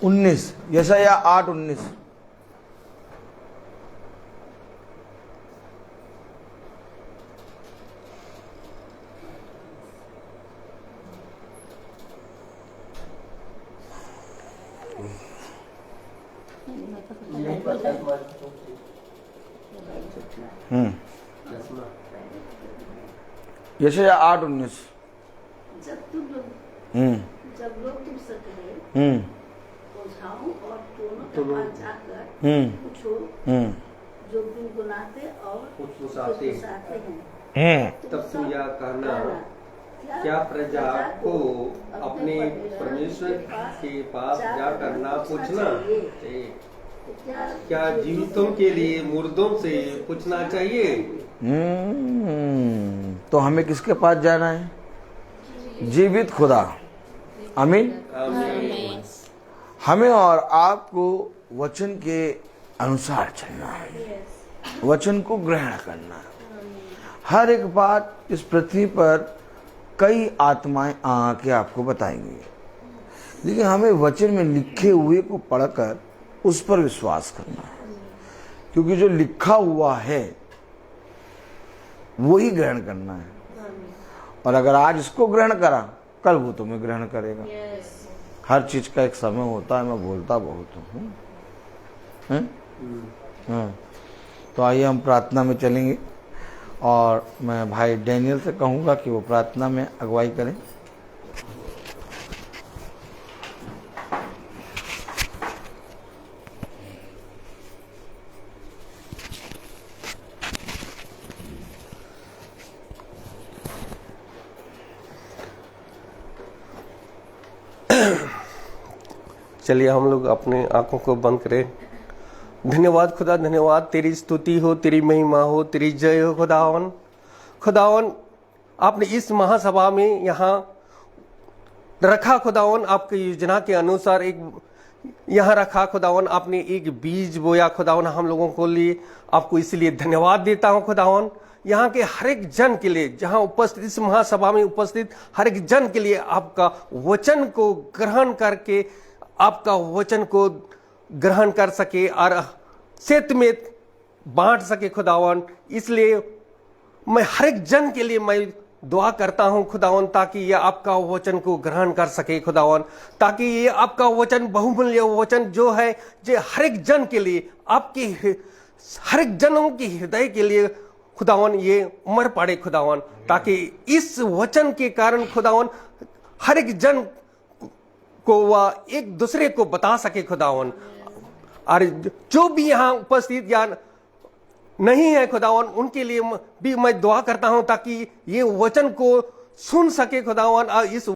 19, यशाया 8:19। यशाया 8:19। जब लोग तुमसे कहे जाओ और दोनों के पास जाकर पूछो जो गुनगुनाते और फुसफुसाते हैं, तब तुम यह कहना, क्या प्रजा को अपने परमेश्वर के पास जाकर ना पूछना? क्या जीवितों के लिए मुर्दों से पूछना चाहिए? तो हमें किसके पास जाना है? जीवित खुदा। आमीन। हमें और आपको वचन के अनुसार चलना है, वचन को ग्रहण करना है। हर एक बात इस पृथ्वी पर कई आत्माएं आके आपको बताएंगी, लेकिन हमें वचन में लिखे हुए को पढ़कर उस पर विश्वास करना है, क्योंकि जो लिखा हुआ है वो ही ग्रहण करना है। और अगर आज इसको ग्रहण करा, कल वो तुम्हें ग्रहण करेगा। हर चीज का एक समय होता है। मैं बोलता बहुत हूँ। तो आइए हम प्रार्थना में चलेंगे, और मैं भाई डैनियल से कहूँगा कि वो प्रार्थना में अगुवाई करें। चलिए हम लोग अपने आंखों को बंद करें। धन्यवाद खुदा, धन्यवाद। तेरी स्तुति हो, तेरी महिमा हो, तेरी जय हो खुदावन। खुदावन, आपने इस महासभा में यहाँ रखा खुदावन, आपकी योजना के अनुसार एक यहाँ रखा खुदावन। आपने एक बीज बोया खुदावन हम लोगों को लिए। आपको इसलिए धन्यवाद देता हूँ खुदावन। यहाँ के हर एक जन के लिए, जहाँ उपस्थित इस महासभा में उपस्थित हर एक जन के लिए आपका वचन को ग्रहण करके, आपका वचन को ग्रहण कर सके और सेत में बांट सके खुदावन। इसलिए मैं हर एक जन के लिए मैं दुआ करता हूं खुदावन, ताकि ये आपका वचन को ग्रहण कर सके खुदावन, ताकि ये आपका वचन बहुमूल्य वचन जो है, जो हर एक जन के लिए, आपके हर एक जनों के हृदय के लिए खुदावन ये उमड़ पड़े खुदावन, ताकि इस वचन के कारण खुदावन हर एक जन को वह एक दूसरे को बता सके खुदावन। और जो भी यहाँ उपस्थित या नहीं है खुदावन, उनके लिए भी मैं दुआ करता हूं ताकि ये वचन को सुन सके खुदावन और इस